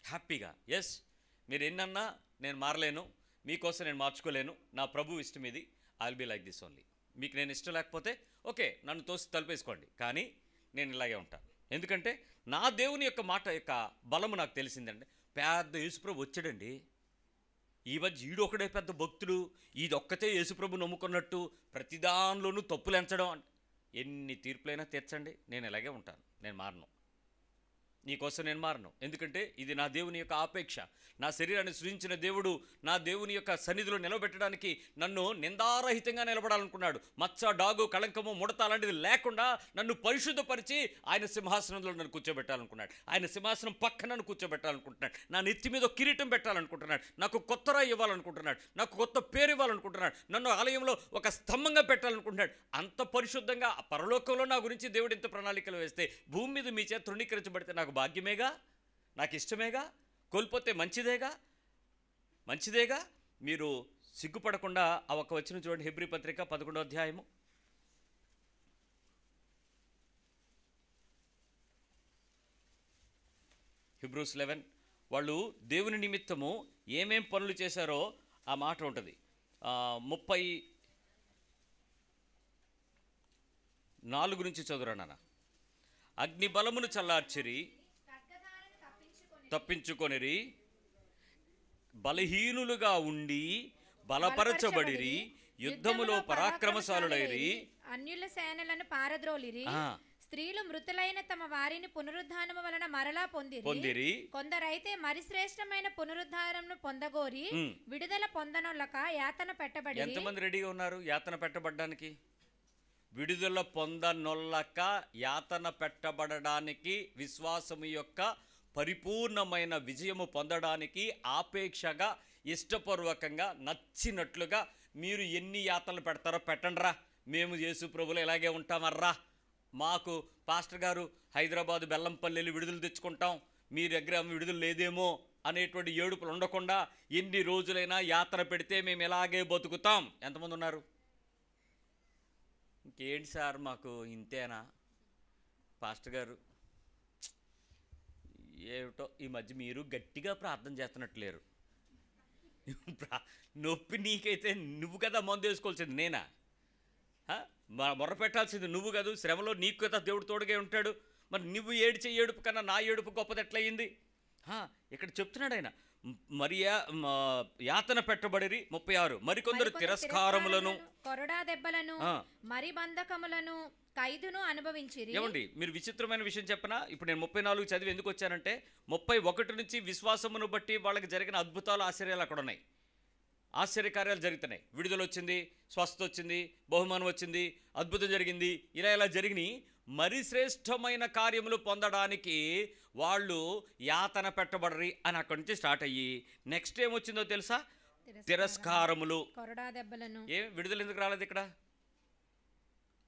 హ్యాపీగా ఎస్ మీరు ఎన్నన్నా నేను మారలేను, మీకోసం నేను మార్చుకోలేను, నా ప్రభు ఇష్టం ఇది, I will be like this only. మీకు నేను ఇష్టం లేకపోతే ఓకే, నన్ను తోసి తలుపేసుకోండి, కానీ నేను ఇలాగే ఉంటాను. ఎందుకంటే నా దేవుని యొక్క మాట యొక్క బలము నాకు తెలిసిందండి. పెద్ద యేసుప్రభు వచ్చాడండి, ఈ మధ్య ఈడొకడే పెద్ద భక్తుడు, ఇదొక్కతే యేసుప్రభు నమ్ముకున్నట్టు ప్రతి దానిలోనూ తప్పులు ఎంచడం. ఎన్ని తీర్పులైనా తీర్చండి, నేను ఇలాగే ఉంటాను, నేను మారను. నీకోసం నేను మారను, ఎందుకంటే ఇది నా దేవుని యొక్క ఆపేక్ష. నా శరీరాన్ని సృజించిన దేవుడు నా దేవుని యొక్క సన్నిధిలో నిలబెట్టడానికి నన్ను నిందారహితంగా నిలబడాలనుకున్నాడు. మచ్చ, డాగు, కళంకము, ముడత అలాంటిది లేకుండా నన్ను పరిశుద్ధపరిచి ఆయన సింహాసనంలో నన్ను కూర్చోబెట్టాలనుకున్నాడు. ఆయన సింహాసనం పక్కన నన్ను కూర్చోబెట్టాలనుకుంటున్నాడు. నా నెత్తి మీద కిరీటం పెట్టాలనుకుంటున్నాడు. నాకు కొత్త రాయి ఇవ్వాలనుకుంటున్నాడు. నాకు కొత్త పేరు ఇవ్వాలనుకుంటున్నాడు. నన్ను ఆలయంలో ఒక స్తంభంగా పెట్టాలనుకుంటున్నాడు. అంత పరిశుద్ధంగా పరలోకంలో నా గురించి దేవుడు ఇంత ప్రణాళికలు వేస్తే భూమి మీద మీ చేత తృణీకరించబడితే నాకు భాగ్యమేగా, నాకు ఇష్టమేగా, కోల్పోతే మంచిదేగా. మీరు సిగ్గుపడకుండా ఆ ఒక్క వచనం చూడండి. హెబ్రీ పత్రిక 11వ అధ్యాయము. Hebrews 11. వాళ్ళు దేవుని నిమిత్తము ఏమేం పనులు చేశారో ఆ మాట ఉంటుంది. 34 నుంచి చదువురా నాన్న. అగ్ని బలమును చల్లార్చిరి, తప్పించుకొనిరి, బలహీనులుగా ఉండి బలపరచబడిరి, యుద్ధములో పరాక్రమశాలులైరి, అన్యుల సేనలను పారద్రోలిరి, స్త్రీలు మృతులైన తమ వారిని పునరుద్ధానము వలన మరలా పొందిరి, కొందరైతే మరి శ్రేష్టమైన పునరుద్ధానమును పొందగోరి విడుదల పొందనొల్లక యాతన పెట్టబడి. ఎంతమంది రెడీగా ఉన్నారు యాతన పెట్టబడడానికి? విడుదల పొందనొల్లక యాతన పెట్టబడడానికి, విశ్వాసము యొక్క పరిపూర్ణమైన విజయము పొందడానికి ఆపేక్షగా, ఇష్టపూర్వకంగా, నచ్చినట్లుగా మీరు ఎన్ని యాతనలు పెడతారో పెట్టండిరా, మేము యేసు ప్రభువులో ఇలాగే ఉంటామర్రా, మాకు పాస్టర్ గారు హైదరాబాదు బెల్లంపల్లిని విడుదల తెచ్చుకుంటాం, మీ దగ్గర విడుదల లేదేమో అనేటువంటి ఏడుపులు ఉండకుండా ఎన్ని రోజులైనా యాతన పెడితే మేము ఇలాగే బతుకుతాం. ఎంతమంది ఉన్నారు? ఇంకేంటి సార్ మాకు ఇంతేనా పాస్టర్ గారు? ఏమిటో ఈ మధ్య మీరు గట్టిగా ప్రార్థన చేస్తున్నట్లేరు. నొప్పి నీకైతే నువ్వు కదా మందు వేసుకోవాల్సింది, నేనా? మొర్ర పెట్టాల్సింది నువ్వు కాదు. శ్రమలో నీకు కదా దేవుడు తోడుగా ఉంటాడు. మరి నువ్వు ఏడిచే ఏడుపు కన్నా నా ఏడుపు గొప్పది ఎట్లయింది? ఇక్కడ చెప్తున్నాడు ఆయన, యాతన పెట్టబడిరి. 36 మరికొందరు తిరస్కారములను, కొరడా దెబ్బలను, మరి బంధకములను, ఖైదును అనుభవించిరి. ఏమండి మీరు విచిత్రమైన విషయం చెప్పనా? ఇప్పుడు నేను 34 చదివి ఎందుకు వచ్చానంటే 31 నుంచి విశ్వాసమును బట్టి వాళ్ళకి జరిగిన అద్భుతాలు, ఆశ్చర్యాలు అక్కడ ఉన్నాయి. ఆశ్చర్యకార్యాలు జరుగుతున్నాయి. విడుదల వచ్చింది, స్వస్థత వచ్చింది, బహుమానం వచ్చింది, అద్భుతం జరిగింది, ఇలా జరిగినాయి. మరి శ్రేష్టమైన కార్యములు పొందడానికి వాళ్ళు యాతన పెట్టబడరి అని అక్కడి నుంచి స్టార్ట్ అయ్యి నెక్స్ట్ ఏమొచ్చిందో తెలుసా? తిరస్కారములు, కొరడా దెబ్బలను. విడుదల ఎందుకు రాలేదు ఇక్కడ?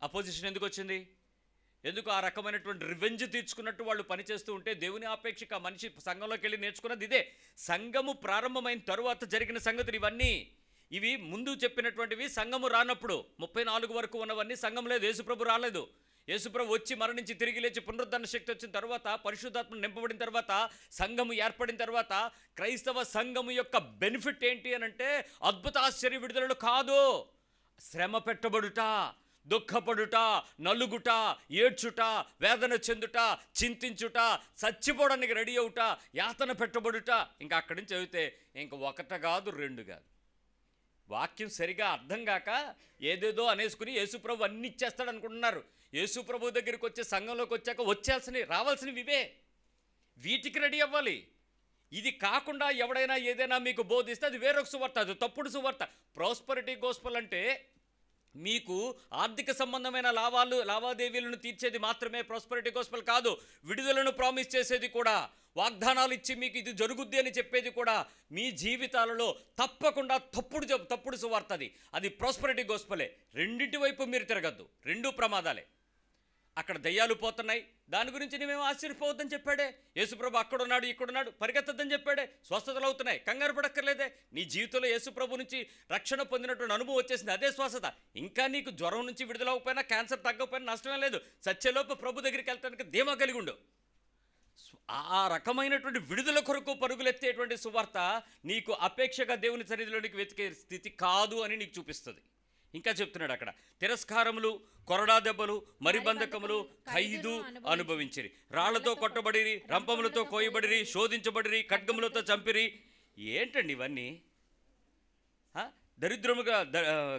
అపోజిషన్ ఎందుకు వచ్చింది? ఎందుకు ఆ రకమైనటువంటి రివెంజ్ తీర్చుకున్నట్టు వాళ్ళు పనిచేస్తూ ఉంటే దేవుని ఆపేక్షక మనిషి సంఘంలోకి వెళ్ళి నేర్చుకున్నది ఇదే. సంఘము ప్రారంభమైన తరువాత జరిగిన సంగతులు ఇవన్నీ. ఇవి ముందు చెప్పినటువంటివి సంఘము రానప్పుడు. 34 వరకు ఉన్నవన్నీ సంఘం లేదు, యేసుప్రభు రాలేదు. యేసుప్రభు వచ్చి మరణించి తిరిగి లేచి పునరుద్ధరణ శక్తి వచ్చిన తర్వాత, పరిశుద్ధాత్మ నింపబడిన తర్వాత, సంఘము ఏర్పడిన తర్వాత క్రైస్తవ సంఘము యొక్క బెనిఫిట్ ఏంటి అని అంటే అద్భుత ఆశ్చర్య విడుదలలు కాదు, శ్రమ పెట్టబడుట, దుఃఖపడుట, నలుగుట, ఏడ్చుట, వేదన చెందుట, చింతించుట, చచ్చిపోవడానికి రెడీ అవుట, యాతన పెట్టబడుట. ఇంకా అక్కడి నుంచి చదివితే ఇంక 1 కాదు 2 కాదు. వాక్యం సరిగా అర్థం కాక ఏదేదో అనేసుకుని యేసుప్రభు అన్ని ఇచ్చేస్తాడు అనుకుంటున్నారు. యేసుప్రభు దగ్గరికి వచ్చే సంఘంలోకి వచ్చాక రావాల్సినవి ఇవే. వీటికి రెడీ అవ్వాలి. ఇది కాకుండా ఎవడైనా ఏదైనా మీకు బోధిస్తే అది వేరొక సువార్త, అది తప్పుడు సువార్త. ప్రాస్పరిటీ గోస్పెల్ అంటే మీకు ఆర్థిక సంబంధమైన లావాదేవీలను తీర్చేది మాత్రమే ప్రాస్పరిటీ గోస్పెల్ కాదు. విడుదలను ప్రామిస్ చేసేది కూడా, వాగ్దానాలు ఇచ్చి మీకు ఇది జరుగుద్ది అని చెప్పేది కూడా మీ జీవితాలలో తప్పకుండా తప్పుడు సువార్త. అది ప్రాస్పరిటీ గోస్పెలే. రెండింటి వైపు మీరు తిరగద్దు, 2 ప్రమాదాలే. అక్కడ దయ్యాలు పోతున్నాయి, దాని గురించి నువ్వేమో ఆశ్చర్యపోవద్దని చెప్పాడే. యేసుప్రభు అక్కడున్నాడు, ఇక్కడున్నాడు, పరిగెత్తద్దని చెప్పాడే. స్వస్థతలు అవుతున్నాయి, కంగారు పడక్కర్లేదే. నీ జీవితంలో యేసుప్రభు నుంచి రక్షణ పొందినటువంటి అనుభవం వచ్చేసింది, అదే స్వస్థత. ఇంకా నీకు జ్వరం నుంచి విడుదల అవ్వకపోయినా, క్యాన్సర్ తగ్గకపోయినా నష్టమే లేదు. సత్యలోపు ప్రభు దగ్గరికి వెళ్తానికి ధీమా కలిగి ఉండు. ఆ రకమైనటువంటి విడుదల కొరకు పరుగులెత్తేటువంటి సువార్త నీకు అపేక్షగా దేవుని సన్నిధిలోనికి వెతికే స్థితి కాదు అని నీకు చూపిస్తుంది. ఇంకా చెప్తున్నాడు అక్కడ, తిరస్కారములు, కొరడా దెబ్బలు, మరిబంధకములు, ఖైదు అనుభవించిరి. రాళ్లతో కొట్టబడిరి, రంపములతో కోయబడిరి, శోధించబడిరి, ఖడ్గములతో చంపిరి. ఏంటండి ఇవన్నీ? దరిద్రముగా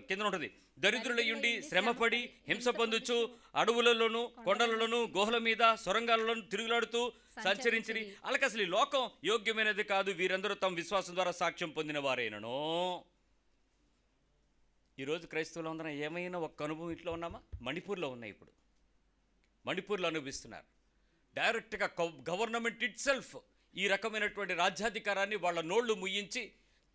కింద ఉంటుంది, దరిద్రులయ్యుండి శ్రమపడి హింస పొందుచు అడవులలోను కొండలలోను గుహల మీద సొరంగాలలోను తిరుగులాడుతూ సంచరించి వాళ్ళకి అసలు ఈ లోకం యోగ్యమైనది కాదు, వీరందరూ తమ విశ్వాసం ద్వారా సాక్ష్యం పొందిన వారేనను. ఈరోజు క్రైస్తవులు అందరం ఏమైనా ఒక్క అనుభవం ఇంట్లో ఉన్నామా? మణిపూర్లో ఉన్నాయి. ఇప్పుడు మణిపూర్లో అనుభవిస్తున్నారు. డైరెక్ట్గా గవర్నమెంట్ ఇట్ సెల్ఫ్ ఈ రకమైనటువంటి రాజ్యాధికారాన్ని వాళ్ళ నోళ్లు ముయ్యించి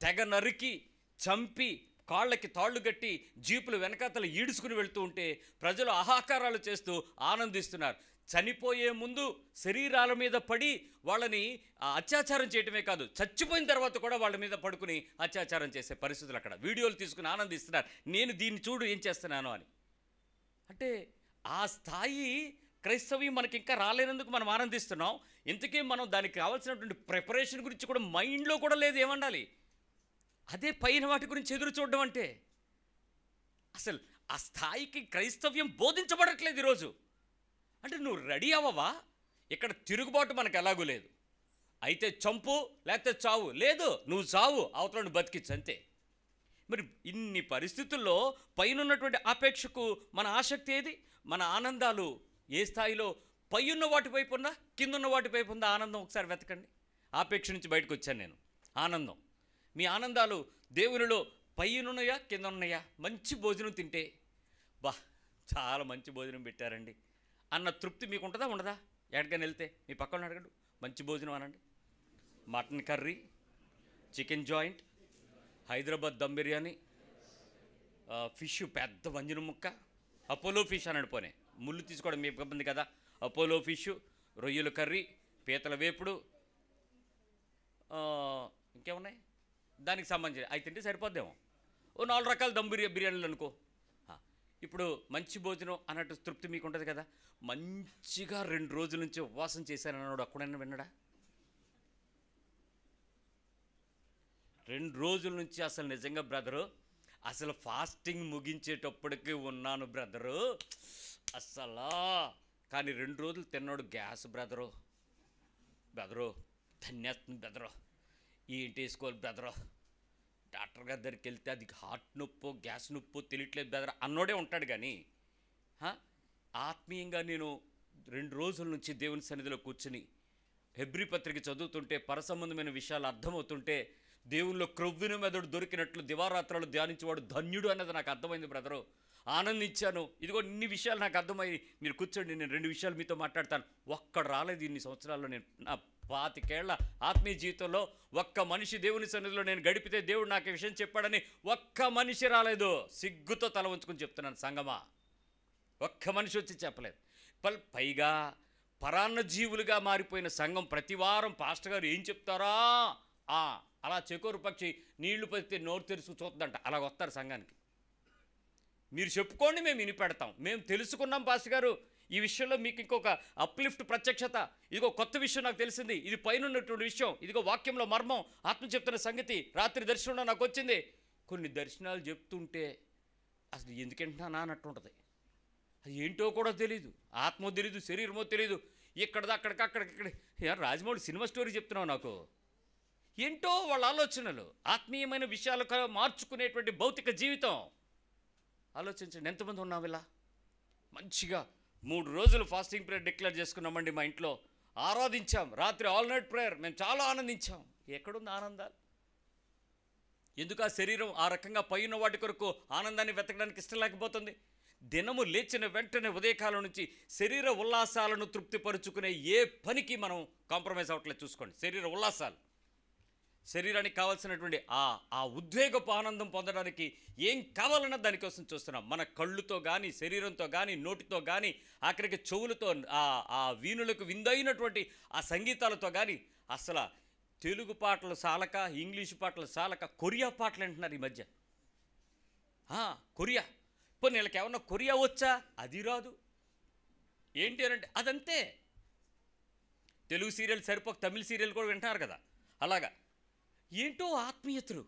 తెగ నరికి చంపి కాళ్ళకి తాళ్ళు కట్టి జీపులు వెనకాతలు ఈడుచుకుని వెళ్తూ ఉంటే ప్రజలు ఆహాకారాలు చేస్తూ ఆనందిస్తున్నారు. చనిపోయే ముందు శరీరాల మీద పడి వాళ్ళని అత్యాచారం చేయటమే కాదు, చచ్చిపోయిన తర్వాత కూడా వాళ్ళ మీద పడుకుని అత్యాచారం చేసే పరిస్థితులు అక్కడ వీడియోలు తీసుకుని ఆనందిస్తున్నారు. నేను దీన్ని చూడు ఏం చేస్తున్నాను అని. అంటే ఆ స్థాయి క్రైస్తవ్యం మనకి ఇంకా రాలేనందుకు మనం ఆనందిస్తున్నాం. ఇంతకీ మనం దానికి కావాల్సినటువంటి ప్రిపరేషన్ గురించి కూడా మైండ్లో కూడా లేదు. ఏమండాలి? అదే పైన వాటి గురించి ఎదురు చూడడం అంటే అసలు ఆ స్థాయికి క్రైస్తవ్యం బోధించబడట్లేదు ఈరోజు. అంటే నువ్వు రెడీ అవ్వవా? ఇక్కడ తిరుగుబాటు మనకు ఎలాగూ లేదు. అయితే చంపు లేకపోతే చావు, లేదు నువ్వు చావు, అవతలను బతికించు అంతే. మరి ఇన్ని పరిస్థితుల్లో పైన ఉన్నటువంటి ఆపేక్షకు మన ఆసక్తి ఏది? మన ఆనందాలు ఏ స్థాయిలో? పై ఉన్న వాటి వైపు ఉందా, కింద ఉన్న వాటి వైపు ఉందా ఆనందం? ఒకసారి వెతకండి. ఆపేక్ష నుంచి బయటకు వచ్చాను నేను. ఆనందం, మీ ఆనందాలు దేవునిలో పైన ఉన్నాయా కింద ఉన్నాయా? మంచి భోజనం తింటే బా చాలా మంచి భోజనం పెట్టారండి అన్న తృప్తి మీకు ఉంటుందా ఉండదా? ఎక్కడికైనా వెళ్తే మీ పక్కన అడగండి, మంచి భోజనం అనండి. Mutton curry, chicken joint, Hyderabad dum biryani, fish పెద్ద వంజన ముక్క, అపోలో ఫిష్ అన్నాడు. పోనే ముళ్ళు తీసుకోవడం మీకు ఇబ్బంది కదా. అపోలో ఫిష్, రొయ్యల కర్రీ, పీతల వేపుడు, ఇంకేమున్నాయి దానికి సంబంధించి అవి తింటే సరిపోద్దేమో. ఓ 4 రకాల దమ్ బిర్యానీలు అనుకో. ఇప్పుడు మంచి భోజనం అన్నట్టు తృప్తి మీకు ఉంటుంది కదా. మంచిగా 2 రోజుల నుంచి ఉపవాసం చేశానన్నాడు అక్కడైనా విన్నాడా? 2 రోజుల నుంచి అసలు నిజంగా బ్రదరు, అసలు ఫాస్టింగ్ ముగించేటప్పటికి ఉన్నాను బ్రదరు అసలా. కానీ 2 రోజులు తిన్నాడు గ్యాస్ బ్రదరు. ధన్యేస్తుంది బ్రదరు, ఏంటి వేసుకోవాలి బ్రదరు, డాక్టర్ గారి దగ్గరికి వెళ్తే అది హార్ట్ నొప్పో గ్యాస్ నొప్పో తెలియట్లేదు బ్రదర్ అన్నోడే ఉంటాడు. కానీ ఆత్మీయంగా నేను 2 రోజుల నుంచి దేవుని సన్నిధిలో కూర్చుని హెబ్రీ పత్రిక చదువుతుంటే పరసంబంధమైన విషయాలు అర్థమవుతుంటే దేవుల్లో క్రొవ్విన మెదడు దొరికినట్లు దివారాత్రాలు ధ్యానించేవాడు ధన్యుడు అన్నది నాకు అర్థమైంది బ్రదరు. ఆనందించాను. ఇదిగో ఇన్ని విషయాలు నాకు అర్థమయ్యి, మీరు కూర్చోండి నేను 2 విషయాలు మీతో మాట్లాడతాను. ఒక్కడు రాలేదు ఇన్ని సంవత్సరాల్లో. నేను నా 25 ఏళ్ల ఆత్మీయ జీవితంలో ఒక్క మనిషి దేవుని సన్నిధిలో నేను గడిపితే దేవుడు నాకు ఈ విషయం చెప్పాడని ఒక్క మనిషి రాలేదు. సిగ్గుతో తల ఉంచుకుని చెప్తున్నాను సంగమా, ఒక్క మనిషి వచ్చి చెప్పలేదు. పైగా పరాన్న జీవులుగా మారిపోయిన సంఘం ప్రతి వారం పాస్టర్ గారు ఏం చెప్తారా అలా చెకోరు పక్షి నీళ్లు పడితే నోరు తెరుసు చూద్దంట, అలా వస్తారు సంఘానికి. మీరు చెప్పుకోండి, మేము వినిపెడతాం, మేము తెలుసుకున్నాం పాస్టర్ గారు ఈ విషయంలో మీకు ఇంకొక అప్లిఫ్ట్ ప్రత్యక్షత, ఇదిగో కొత్త విషయం నాకు తెలిసింది, ఇది పైన ఉన్నటువంటి విషయం, ఇదిగో వాక్యంలో మర్మం, ఆత్మ చెప్తున్న సంగతి రాత్రి దర్శనంలో నాకు వచ్చింది. కొన్ని దర్శనాలు చెప్తుంటే అసలు ఎందుకంటున్నానా అన్నట్టు ఉంటుంది. అది ఏంటో కూడా తెలీదు, ఆత్మో తెలీదు, శరీరమో తెలీదు. ఇక్కడదా అక్కడికి రాజమౌళి సినిమా స్టోరీ చెప్తున్నావు నాకు. ఏంటో వాళ్ళ ఆలోచనలు, ఆత్మీయమైన విషయాలు మార్చుకునేటువంటి భౌతిక జీవితం. ఆలోచించండి, ఎంతమంది ఉన్నాం ఇలా. మంచిగా 3 రోజులు ఫాస్టింగ్ ప్రేయర్ డిక్లేర్ చేసుకున్నామండి. మా ఇంట్లో ఆరాధించాం, రాత్రి ఆల్ నైట్ ప్రేయర్, మేము చాలా ఆనందించాం. ఎక్కడుంది ఆనందాలు? ఎందుకు ఆ శరీరం ఆ రకంగా పైన వాటి కొరకు ఆనందాన్ని వెతకడానికి ఇష్టం లేకపోతుంది? దినము లేచిన వెంటనే ఉదయకాలం నుంచి శరీర ఉల్లాసాలను తృప్తిపరుచుకునే ఏ పనికి మనం కాంప్రమైజ్ అవ్వట్లేదు. చూసుకోండి, శరీర ఉల్లాసాలు, శరీరానికి కావాల్సినటువంటి ఆ ఉద్వేగపు ఆనందం పొందడానికి ఏం కావాలన్నా దానికోసం చూస్తున్నాం. మన కళ్ళుతో కానీ, శరీరంతో కానీ, నోటితో కానీ, ఆఖరికి చెవులతో ఆ వీణులకు విందైనటువంటి ఆ సంగీతాలతో కానీ. అసలు తెలుగు పాటలు సాలక, ఇంగ్లీషు పాటలు సాలక కొరియా పాటలు అంటున్నారు ఈ మధ్య. కొరియా, ఇప్పుడు వీళ్ళకి ఏమన్నా కొరియా వచ్చా? అది రాదు. ఏంటి అని అంటే అదంతే. తెలుగు సీరియల్ సరిపోక తమిళ సీరియల్ కూడా వింటున్నారు కదా. అలాగా ఏంటో ఆత్మీయతలు.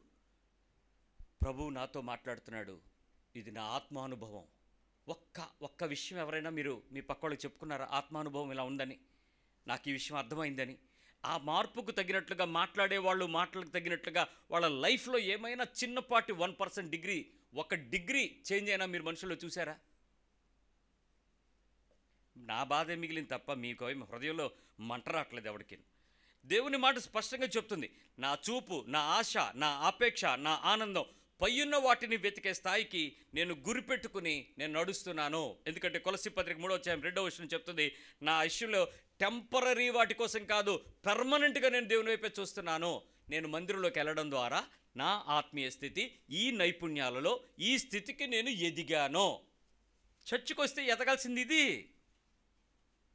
ప్రభువు నాతో మాట్లాడుతున్నాడు, ఇది నా ఆత్మానుభవం. ఒక్క విషయం ఎవరైనా మీరు మీ పక్క వాళ్ళకి చెప్పుకున్నారా? ఆత్మానుభవం ఇలా ఉందని, నాకు ఈ విషయం అర్థమైందని. ఆ మార్పుకు తగినట్లుగా మాట్లాడే వాళ్ళు మాటలకు తగినట్లుగా వాళ్ళ లైఫ్లో ఏమైనా చిన్నపాటి 1% డిగ్రీ, 1 డిగ్రీ చేంజ్ అయినా మీరు మనుషుల్లో చూసారా? నా బాధే మిగిలింది తప్ప మీకు హృదయంలో మంట రావట్లేదు ఎవరికి. దేవుని మాట స్పష్టంగా చెప్తుంది, నా చూపు, నా ఆశ, నా ఆపేక్ష, నా ఆనందం పైయున్న వాటిని వెతికే స్థాయికి నేను గురిపెట్టుకుని నేను నడుస్తున్నాను. ఎందుకంటే కొలస్సీ పత్రిక 3వ అధ్యాయం 2వ వచనం చెప్తుంది, నా ఇష్యూలో టెంపరరీ వాటి కోసం కాదు, పెర్మనెంట్గా నేను దేవుని వైపే చూస్తున్నాను. నేను మందిరంలోకి వెళ్ళడం ద్వారా నా ఆత్మీయ స్థితి, ఈ నైపుణ్యాలలో ఈ స్థితికి నేను ఎదిగాను. చర్చికి వస్తే ఎదగాల్సింది ఇది.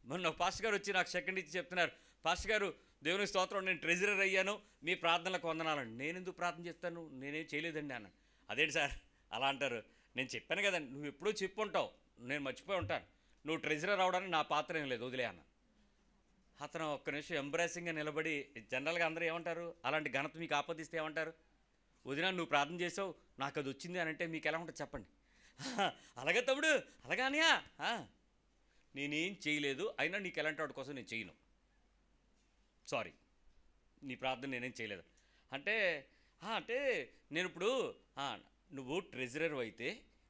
మొన్న పాస్టర్ గారు వచ్చి నాకు సెకండ్ ఇచ్చి చెప్తున్నారు, పాస్టర్ గారు దేవుని స్తోత్రం, నేను ట్రెజరర్ అయ్యాను, మీ ప్రార్థనలకు వందనాలండి. నేను ఎందుకు ప్రార్థన చేస్తాను, నేనేం చేయలేదండి అన్న. అదేంటి సార్ అలా అంటారు? నేను చెప్పాను కదండి, నువ్వు ఎప్పుడూ చెప్పుంటావు, నేను మర్చిపోయి ఉంటాను. నువ్వు ట్రెజరర్ అవడానికి నా పాత్ర ఏం లేదు, వదిలే అన్న. అతను ఒక్క నిమిషం ఎంబ్రాసింగ్గా నిలబడి, జనరల్గా అందరూ ఏమంటారు, అలాంటి ఘనత మీకు ఆపదిస్తే ఏమంటారు? వదినా నువ్వు ప్రార్థన చేసావు, నాకు అది వచ్చింది అని అంటే మీకు ఎలా ఉంటుంది చెప్పండి? అలాగే తమ్ముడు, అలాగానియా, నేనేం చేయలేదు, అయినా నీకు ఎలాంటి వాడి కోసం నేను చేయను, సారీ, నీ ప్రార్థన నేనేం చేయలేదు అంటే అంటే నేను ఇప్పుడు నువ్వు ట్రెజరర్ అయితే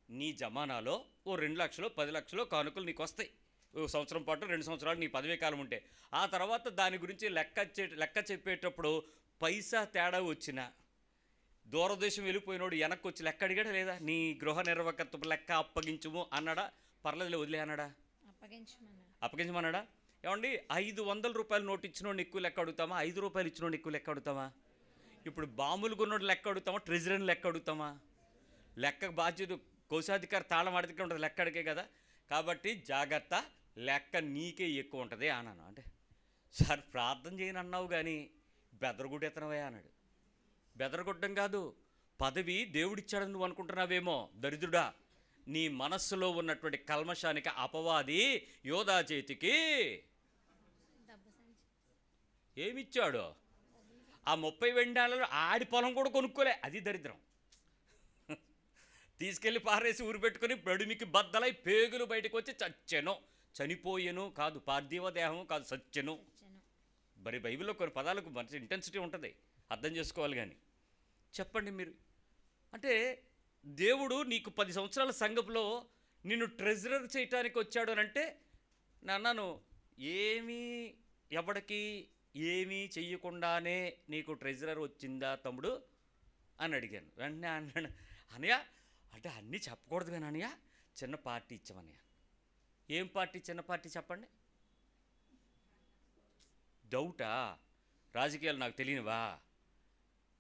నీ జమానాలో ఓ 2 లక్షలు 10 లక్షలు కానుకలు నీకు వస్తాయి. ఓ సంవత్సరం పాటు 2 సంవత్సరాలు నీ పదవీ కాలం ఉంటే, ఆ తర్వాత దాని గురించి లెక్క చెప్పేటప్పుడు పైసా తేడా వచ్చినా దూరదేశం వెళ్ళిపోయినోడు వెనక్కి వచ్చి లెక్క అడిగాడా లేదా? నీ గృహ నిర్వాహకత్వ లెక్క అప్పగించుము అన్నాడా? పర్లేదులే వదిలే అన్నాడా? అప్పగించమన్నాడా? ఏమండి 500 రూపాయలు నోటు ఇచ్చినోడిని ఎక్కువ లెక్క అడుగుతామా? 5 రూపాయలు ఇచ్చినోడిని ఎక్కువ లెక్క అడుగుతామా? ఇప్పుడు బాములు కొన్నోడు లెక్క అడుగుతామా? ట్రెజరీని లెక్క అడుగుతామా? లెక్క బాధ్యత కోశాధికారి తాళం అడిగితే ఉంటుంది, లెక్క అడిగే కదా. కాబట్టి జాగ్రత్త, లెక్క నీకే ఎక్కువ ఉంటుంది అన్నాను. అంటే సార్ ప్రార్థన చేయని అన్నావు కానీ బెదరగొట్టేతనవే అన్నాడు. బెదరగొట్టడం కాదు, పదవి దేవుడిచ్చాడని నువ్వు అనుకుంటున్నావేమో దరిద్రుడా. నీ మనస్సులో ఉన్నటువంటి కల్మషానికి అపవాది యోధా చేతికి ఏమిచ్చాడు? ఆ 30 వెండాలలో ఆడి పొలం కూడా కొనుక్కోలే, అది దరిద్రం. తీసుకెళ్ళి పారేసి ఊరు పెట్టుకుని బడుమికి బద్దలై పేగులు బయటకు వచ్చి చచ్చెను, చనిపోయెను కాదు, పార్థివ దేహము కాదు, సచ్చెను. మరి బైబిల్లో కొన్ని పదాలకు మంచి ఇంటెన్సిటీ ఉంటుంది, అర్థం చేసుకోవాలి. కానీ చెప్పండి మీరు, అంటే దేవుడు నీకు 10 సంవత్సరాల సంఘంలో నిన్ను ట్రెజరర్ చేయటానికి వచ్చాడు అని అంటే, నన్ను ఏమీ ఎవడికి ఏమీ చెయ్యకుండానే నీకు ట్రెజరర్ వచ్చిందా తమ్ముడు అని అడిగాను. వెంటనే అన్నాడు, అనయ్య అంటే అన్నీ చెప్పకూడదు కానీ అనయ్య చిన్న పార్టీ ఇచ్చామన్నయ్య. ఏం పార్టీ? చిన్న పార్టీ చెప్పండి. డౌటా? రాజకీయాలు నాకు తెలియనివా?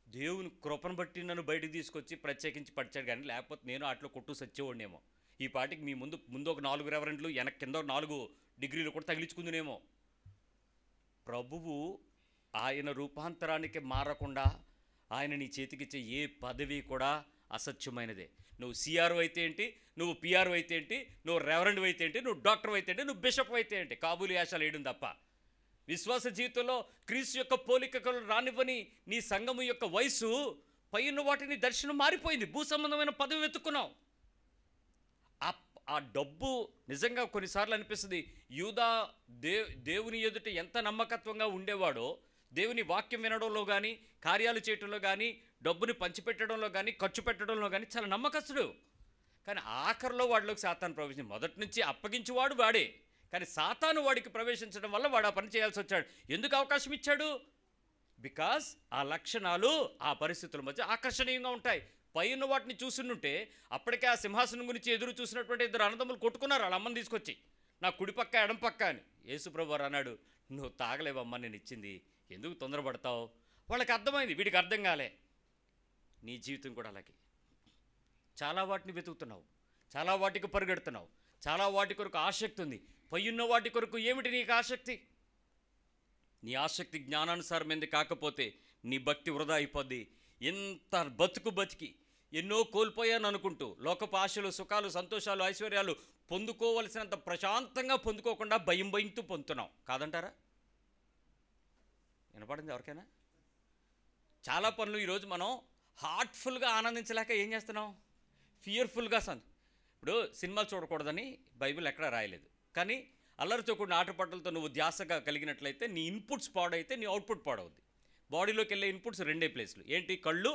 దేవుని కృపను బట్టి నన్ను బయటకు తీసుకొచ్చి ప్రత్యేకించి పడిచాడు, కానీ లేకపోతే నేను అట్లా కొట్టు సచ్చేవాడినేమో. ఈ పార్టీకి మీ ముందు ఒక 4 రెవరెంట్లు, వెనక్కి కింద 4 డిగ్రీలు కూడా తగిలించుకుందునేమో. ప్రభువు ఆయన రూపాంతరానికి మారకుండా ఆయన నీ చేతికిచ్చే ఏ పదవి కూడా అసత్యమైనదే. నువ్వు సిఆర్ఓ అయితే ఏంటి, నువ్వు పిఆర్ఓ అయితే ఏంటి, నువ్వు రెవరెండ్ అయితే ఏంటి, నువ్వు డాక్టర్ అయితే ఏంటి, నువ్వు బిషప్ అయితే ఏంటి, కాబూలి యాషాలు వేయడం తప్ప. విశ్వాస జీవితంలో క్రీస్తు యొక్క పోలికలు రానివ్వని నీ సంఘము యొక్క వయసు పైన వాటిని దర్శనం మారిపోయింది. భూ సంబంధమైన పదవి వెతుక్కున్నావు. ఆ డబ్బు నిజంగా కొన్నిసార్లు అనిపిస్తుంది, యూదా దేవుని ఎదుట ఎంత నమ్మకత్వంగా ఉండేవాడో, దేవుని వాక్యం వినడంలో కానీ, కార్యాలు చేయడంలో కానీ, డబ్బుని పంచిపెట్టడంలో కానీ, ఖర్చు పెట్టడంలో కానీ చాలా నమ్మకస్తుడు. కానీ ఆఖరిలో వాడిలోకి సాతాను ప్రవేశించి, మొదటి నుంచి అప్పగించేవాడు వాడే, కానీ సాతాను వాడికి ప్రవేశించడం వల్ల వాడు ఆ పని చేయాల్సి వచ్చాడు. ఎందుకు అవకాశం ఇచ్చాడు? బికాస్ ఆ లక్షణాలు ఆ పరిస్థితుల మధ్య ఆకర్షణీయంగా ఉంటాయి. పైన వాటిని చూస్తుంటే అప్పటికే ఆ సింహాసనం గురించి ఎదురు చూసినటువంటి 2 అన్నదమ్ములు కొట్టుకున్నారు వాళ్ళ అమ్మని తీసుకొచ్చి, నా కుడిపక్క ఎడం పక్క అని. యేసుప్రభు వారు అన్నాడు, నువ్వు తాగలేవమ్మా నేను ఇచ్చింది, ఎందుకు తొందరపడతావు? వాళ్ళకి అర్థమైంది, వీడికి అర్థం కాలే. నీ జీవితం కూడా అలాగే. చాలా వాటిని వెతుకుతున్నావు, చాలా వాటికి పరిగెడుతున్నావు, చాలా వాటి కొరకు ఆసక్తి ఉంది. పైయున్న వాటి కొరకు ఏమిటి నీకు ఆసక్తి? నీ ఆసక్తి జ్ఞానానుసారమైంది కాకపోతే నీ భక్తి వృధా అయిపోద్ది. ఎంత బతికి ఎన్నో కోల్పోయాను అనుకుంటూ లోకపు ఆశలు, సుఖాలు, సంతోషాలు, ఐశ్వర్యాలు పొందుకోవలసినంత ప్రశాంతంగా పొందుకోకుండా భయంతో పొందుతున్నావు కాదంటారా? వినపడింది ఎవరికైనా? చాలా పనులు ఈరోజు మనం హార్ట్ఫుల్గా ఆనందించలేక ఏం చేస్తున్నాం? ఫియర్ఫుల్గా ఇప్పుడు సినిమాలు చూడకూడదని బైబిల్ ఎక్కడా రాయలేదు, కానీ అల్లరితో కూడిన ఆటపాటలతో నువ్వు ధ్యాసగా కలిగినట్లయితే నీ ఇన్పుట్స్ పాడైతే నీ అవుట్పుట్ పాడవుద్ది. బాడీలోకి వెళ్ళే ఇన్పుట్స్ రెండే ప్లేస్లు ఏంటి? కళ్ళు.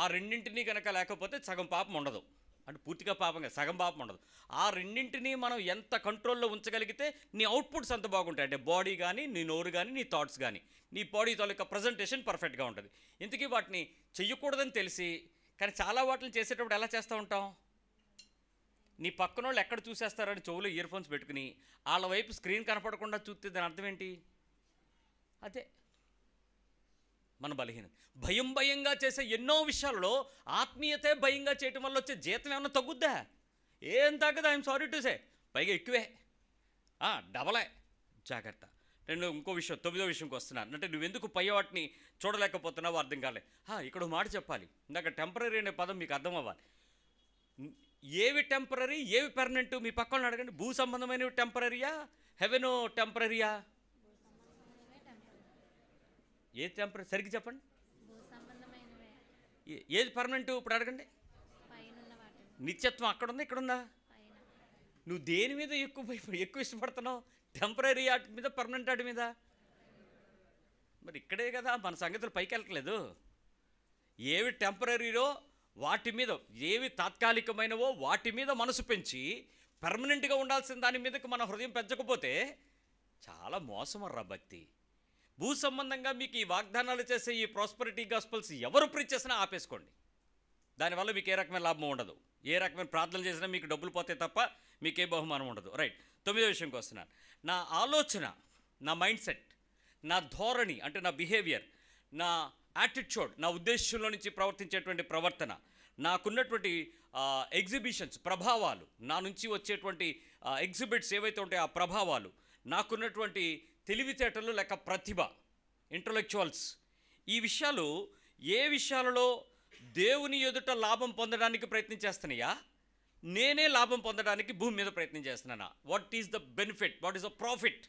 ఆ రెండింటినీ కనుక లేకపోతే సగం పాపం ఉండదు, అంటే పూర్తిగా పాపంగా సగం పాపం ఉండదు. ఆ రెండింటినీ మనం ఎంత కంట్రోల్లో ఉంచగలిగితే నీ అవుట్పుట్స్ అంత బాగుంటాయి. అంటే బాడీ కానీ, నీ నోరు కానీ, నీ థాట్స్ కానీ, నీ బాడీ తాలూకా ప్రజెంటేషన్ పర్ఫెక్ట్గా ఉంటుంది. ఇంతకీ వాటిని చెయ్యకూడదని తెలిసి కానీ చాలా వాటిని చేసేటప్పుడు ఎలా చేస్తూ ఉంటాం? నీ పక్కన వాళ్ళు ఎక్కడ చూసేస్తారని చెవులో ఇయర్ ఫోన్స్ పెట్టుకుని వాళ్ళ వైపు స్క్రీన్ కనపడకుండా చూస్తే దాని అర్థం ఏంటి? అదే మన బలహీనత. భయంగా చేసే ఎన్నో విషయాల్లో ఆత్మీయతే భయంగా చేయటం వల్ల వచ్చే జీతం ఏమన్నా తగ్గుద్దా? ఏం తగ్గదు. I'm sorry to say. పైగా ఎక్కువే, డబలే. జాగ్రత్త. నేను ఇంకో విషయం, 9వ విషయంకి వస్తున్నాను. అంటే నువ్వెందుకు పై వాటిని చూడలేకపోతున్నావో అర్థం కాలే. ఇక్కడ మాట చెప్పాలి. ఇందాక టెంపరీ అనే పదం మీకు అర్థం అవ్వాలి. ఏవి టెంపరీ, ఏవి పెర్మనెంట్? మీ పక్కన అడగండి. భూ సంబంధమైనవి టెంపరీయా, హెవెనో టెంపరీయా? ఏది టెంపరీ? సరిగ్గా చెప్పండి. ఏది పర్మనెంట్? ఇప్పుడు అడగండి. నిత్యత్వం అక్కడ ఉందా, ఇక్కడ ఉందా? నువ్వు దేని మీద ఎక్కువ ఇష్టపడుతున్నావు? టెంపరీ ఆటి మీద, పర్మనెంట్ ఆటి మీద? మరి ఇక్కడే కదా మన సంగతులు పైకి వెళ్ళట్లేదు. ఏవి టెంపరీరో వాటి మీద, ఏవి తాత్కాలికమైనవో వాటి మీద మనసు పెంచి పర్మనెంట్గా ఉండాల్సిన దాని మీదకి మన హృదయం పెంచకపోతే చాలా మోసమర్రా భక్తి. భూ సంబంధంగా మీకు ఈ వాగ్దానాలు చేసే ఈ ప్రాస్పరిటీ గాస్పల్స్ ఎవరు ప్రీచ్ చేసినా ఆపేసుకోండి. దానివల్ల మీకు ఏ రకమైన లాభం ఉండదు. ఏ రకమైన ప్రార్థనలు చేసినా మీకు డబ్బులు పోతే తప్ప మీకే బహుమానం ఉండదు. రైట్. 9వ విషయంకి వస్తున్నాను. నా ఆలోచన, నా మైండ్ సెట్, నా ధోరణి అంటే నా బిహేవియర్, నా యాటిట్యూడ్, నా ఉద్దేశంలో నుంచి ప్రవర్తించేటువంటి ప్రవర్తన, నాకున్నటువంటి ఎగ్జిబిషన్స్, ప్రభావాలు, నా నుంచి వచ్చేటువంటి ఎగ్జిబిట్స్ ఏవైతే ఉంటాయో ఆ ప్రభావాలు, నాకున్నటువంటి తెలివితేటలు లేక ప్రతిభ, ఇంటలెక్చువల్స్, ఈ విషయాలు ఏ విషయాలలో దేవుని ఎదుట లాభం పొందడానికి ప్రయత్నం చేస్తున్నాయా, నేనే లాభం పొందడానికి భూమి మీద ప్రయత్నం చేస్తున్నానా? What is the benefit, what is the profit?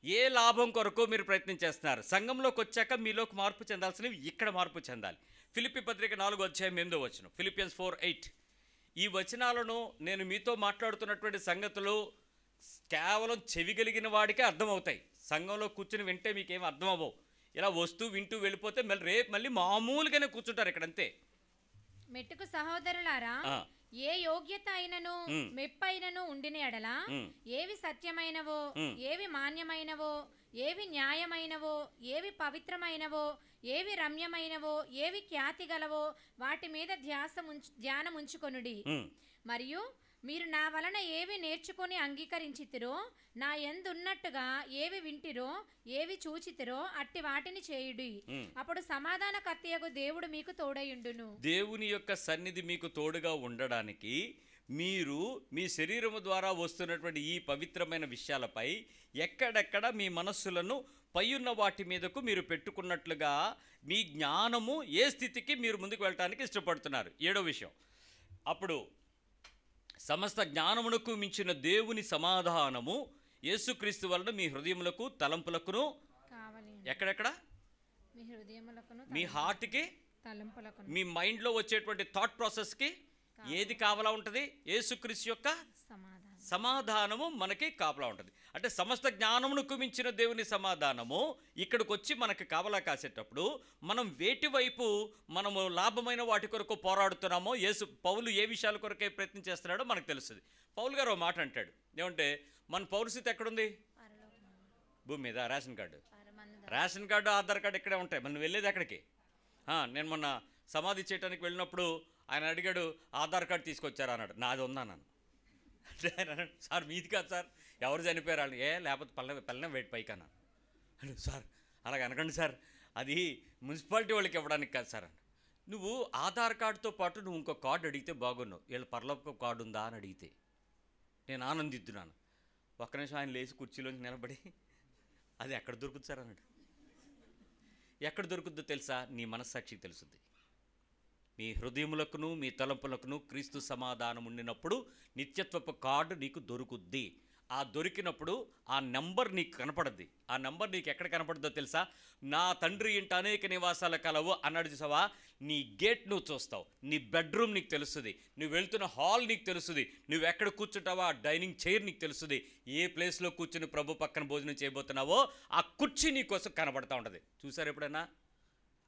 ఏ లాభం కొరకు మీరు ప్రయత్నం చేస్తున్నారు? సంఘంలోకి వచ్చాక మీలోకి మార్పు చెందాల్సినవి ఇక్కడ మార్పు చెందాలి. ఫిలిప్పీ పత్రిక 4:8 ఫిలిపియన్స్ 4:8. ఈ వచనాలను నేను మీతో మాట్లాడుతున్నటువంటి సంగతులు కేవలం చెవిగలిగిన వాడికే అర్థమవుతాయి. సంఘంలో కూర్చుని వింటే మీకేం అర్థం అవ్వవు. ఇలా వస్తూ వింటూ వెళ్ళిపోతే మళ్ళీ మామూలుగానే కూర్చుంటారు ఇక్కడ, అంతే. మెట్టుకు సహోదరులారా, ఏ యోగ్యత అయినను మెప్పైనను ఉండిన ఎడల, ఏవి సత్యమైనవో, ఏవి మాన్యమైనవో, ఏవి న్యాయమైనవో, ఏవి పవిత్రమైనవో, ఏవి రమ్యమైనవో, ఏవి ఖ్యాతి గలవో వాటి మీద ధ్యానం ఉంచుకొనుడి. మరియు మీరు నా వలన ఏవి నేర్చుకొని అంగీకరించితిరో, నా యందున్నట్టుగా ఏవి వింటిరో, ఏవి చూచితిరో అట్టి వాటిని చేయుడి. అప్పుడు సమాధానకర్తయగు దేవుడు మీకు తోడయుండును. దేవుని యొక్క సన్నిధి మీకు తోడుగా ఉండడానికి మీరు మీ శరీరము ద్వారా వస్తున్నటువంటి ఈ పవిత్రమైన విషయాలపై ఎక్కడెక్కడ మీ మనస్సులను పైయున్న వాటి మీదకు మీరు పెట్టుకున్నట్లుగా మీ జ్ఞానము ఏ స్థితికి మీరు ముందుకు వెళ్ళటానికి ఇష్టపడుతున్నారు. 7వ విషయం, అప్పుడు సమస్త జ్ఞానమునకు మించిన దేవుని సమాధానము యేసుక్రీస్తు వలన మీ హృదయములకు తలంపులకును ఎక్కడెక్కడ మీ హార్ట్కి, మీ మైండ్లో వచ్చేటువంటి థాట్ ప్రాసెస్కి ఏది కావలా ఉంటుంది? యేసుక్రీస్తు యొక్క సమాధానము మనకి కాపలా ఉంటుంది. అంటే సమస్త జ్ఞానమునకు మించిన దేవుని సమాధానము ఇక్కడికి వచ్చి మనకి కావలా కాసేటప్పుడు మనం వేటి వైపు మనము లాభమైన వాటి కొరకు పోరాడుతున్నామో, పౌలు ఏ విషయాల కొరకే ప్రయత్నం చేస్తున్నాడో మనకు తెలుస్తుంది. పౌలు గారు మాట అంటాడు, ఏమంటే మన పౌరస్థితి ఎక్కడుంది? భూమి మీద. రేషన్ కార్డు ఆధార్ కార్డు ఇక్కడే ఉంటాయి. మనం వెళ్ళేది ఎక్కడికి? నేను మొన్న సమాధి చేయడానికి వెళ్ళినప్పుడు ఆయన అడిగాడు, ఆధార్ కార్డు తీసుకొచ్చారా అన్నాడు. నాది ఉందా అన్నాను. సార్ మీది కాదు సార్, ఎవరు చనిపోయారు వాళ్ళు. లేకపోతే పల్లెన వెయిట్ పైకి అన్నాను. సార్ అలాగ అనకండి సార్, అది మున్సిపాలిటీ వాళ్ళకి ఇవ్వడానికి కాదు సార్. నువ్వు ఆధార్ కార్డుతో పాటు నువ్వు ఇంకో కార్డు అడిగితే బాగున్నావు. వీళ్ళ పరలోక కార్డు ఉందా అని అడిగితే నేను ఆనందిద్దున్నాను. ఒక్క నిమిషం ఆయన లేచి కుర్చీలోంచి నిలబడి, అది ఎక్కడ దొరుకుతుంది సార్ అన్నాడు. ఎక్కడ దొరుకుద్దో తెలుసా? నీ మనస్సాక్షికి తెలుస్తుంది. మీ హృదయములకును మీ తలంపులకును క్రీస్తు సమాధానం ఉండినప్పుడు నిత్యత్వపు కార్డు నీకు దొరుకుద్ది. ఆ దొరికినప్పుడు ఆ నెంబర్ నీకు కనపడద్ది. ఆ నెంబర్ నీకు ఎక్కడ కనపడుద్దో తెలుసా? నా తండ్రి ఇంట అనేక నివాసాల కలవు అన్నాడు చూసావా? నీ గేట్ నువ్వు చూస్తావు, నీ బెడ్రూమ్ నీకు తెలుస్తుంది, నువ్వు వెళ్తున్న హాల్ నీకు తెలుస్తుంది, నువ్వు ఎక్కడ కూర్చుంటావో ఆ డైనింగ్ చైర్ నీకు తెలుస్తుంది, ఏ ప్లేస్లో కూర్చుని ప్రభు పక్కన భోజనం చేయబోతున్నావో ఆ కుర్చీ నీ కోసం కనబడతా ఉంటుంది. చూసారు ఎప్పుడైనా?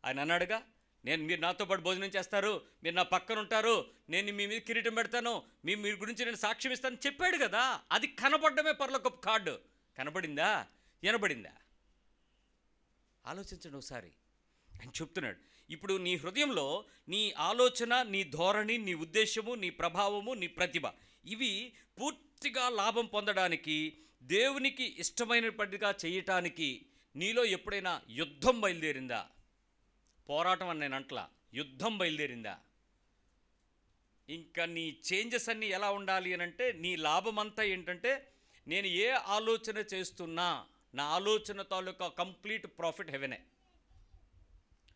ఆయన అన్నాడుగా, మీరు నాతో పాటు భోజనం చేస్తారు, మీరు నా పక్కన ఉంటారు, నేను మీ మీద కిరీటం పెడతాను, మీ గురించి నేను సాక్ష్యం ఇస్తాను చెప్పాడు కదా. అది కనపడమే పరలోకపు కార్డు. కనబడిందా? వినబడిందా? ఆలోచించండి ఒకసారి. ఆయన చెప్తున్నాడు, ఇప్పుడు నీ హృదయంలో నీ ఆలోచన, నీ ధోరణి, నీ ఉద్దేశము, నీ ప్రభావము, నీ ప్రతిభ, ఇవి పూర్తిగా లాభం పొందడానికి, దేవునికి ఇష్టమైనప్పటిగా చేయటానికి నీలో ఎప్పుడైనా యుద్ధం బయలుదేరిందా? పోరాటం అని నేను అంటలా, యుద్ధం బయలుదేరిందా? ఇంకా నీ చేంజెస్ అన్నీ ఎలా ఉండాలి అని అంటే, నీ లాభం అంతా ఏంటంటే, నేను ఏ ఆలోచన చేస్తున్నా నా ఆలోచన తాలూకా కంప్లీట్ ప్రాఫిట్ హెవెనే,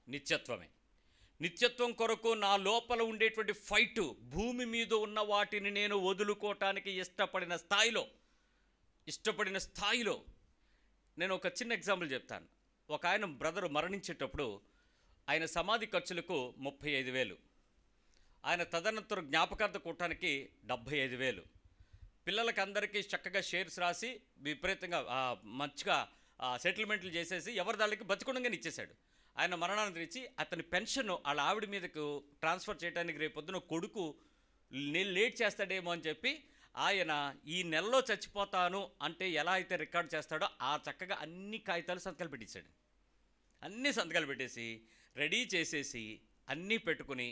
నిత్యత్వమే. నిత్యత్వం కొరకు నా లోపల ఉండేటువంటి ఫైటు, భూమి మీద ఉన్న వాటిని నేను వదులుకోవటానికి ఇష్టపడిన స్థాయిలో నేను ఒక చిన్న ఎగ్జాంపుల్ చెప్తాను. ఒక ఆయన బ్రదర్ మరణించేటప్పుడు ఆయన సమాధి ఖర్చులకు 35,000, ఆయన తదనంతరం జ్ఞాపకార్థ కూటానికి 75,000, పిల్లలకి అందరికీ చక్కగా షేర్స్ రాసి విపరీతంగా మంచిగా సెటిల్మెంట్లు చేసేసి ఎవరి దానికి బతికుండగానే ఇచ్చేశాడు. ఆయన మరణాన్ని ఇచ్చి అతని పెన్షన్ వాళ్ళ ఆవిడ మీదకు ట్రాన్స్ఫర్ చేయడానికి రేపొద్దున కొడుకు లేట్ చేస్తాడేమో అని చెప్పి ఆయన ఈ నెలలో చచ్చిపోతాను అంటే ఎలా అయితే రికార్డ్ చేస్తాడో ఆ చక్కగా అన్ని కాగితాలు సంతకాలు పెట్టించాడు. అన్ని సంతకాలు పెట్టేసి రెడీ చేసేసి అన్నీ పెట్టుకుని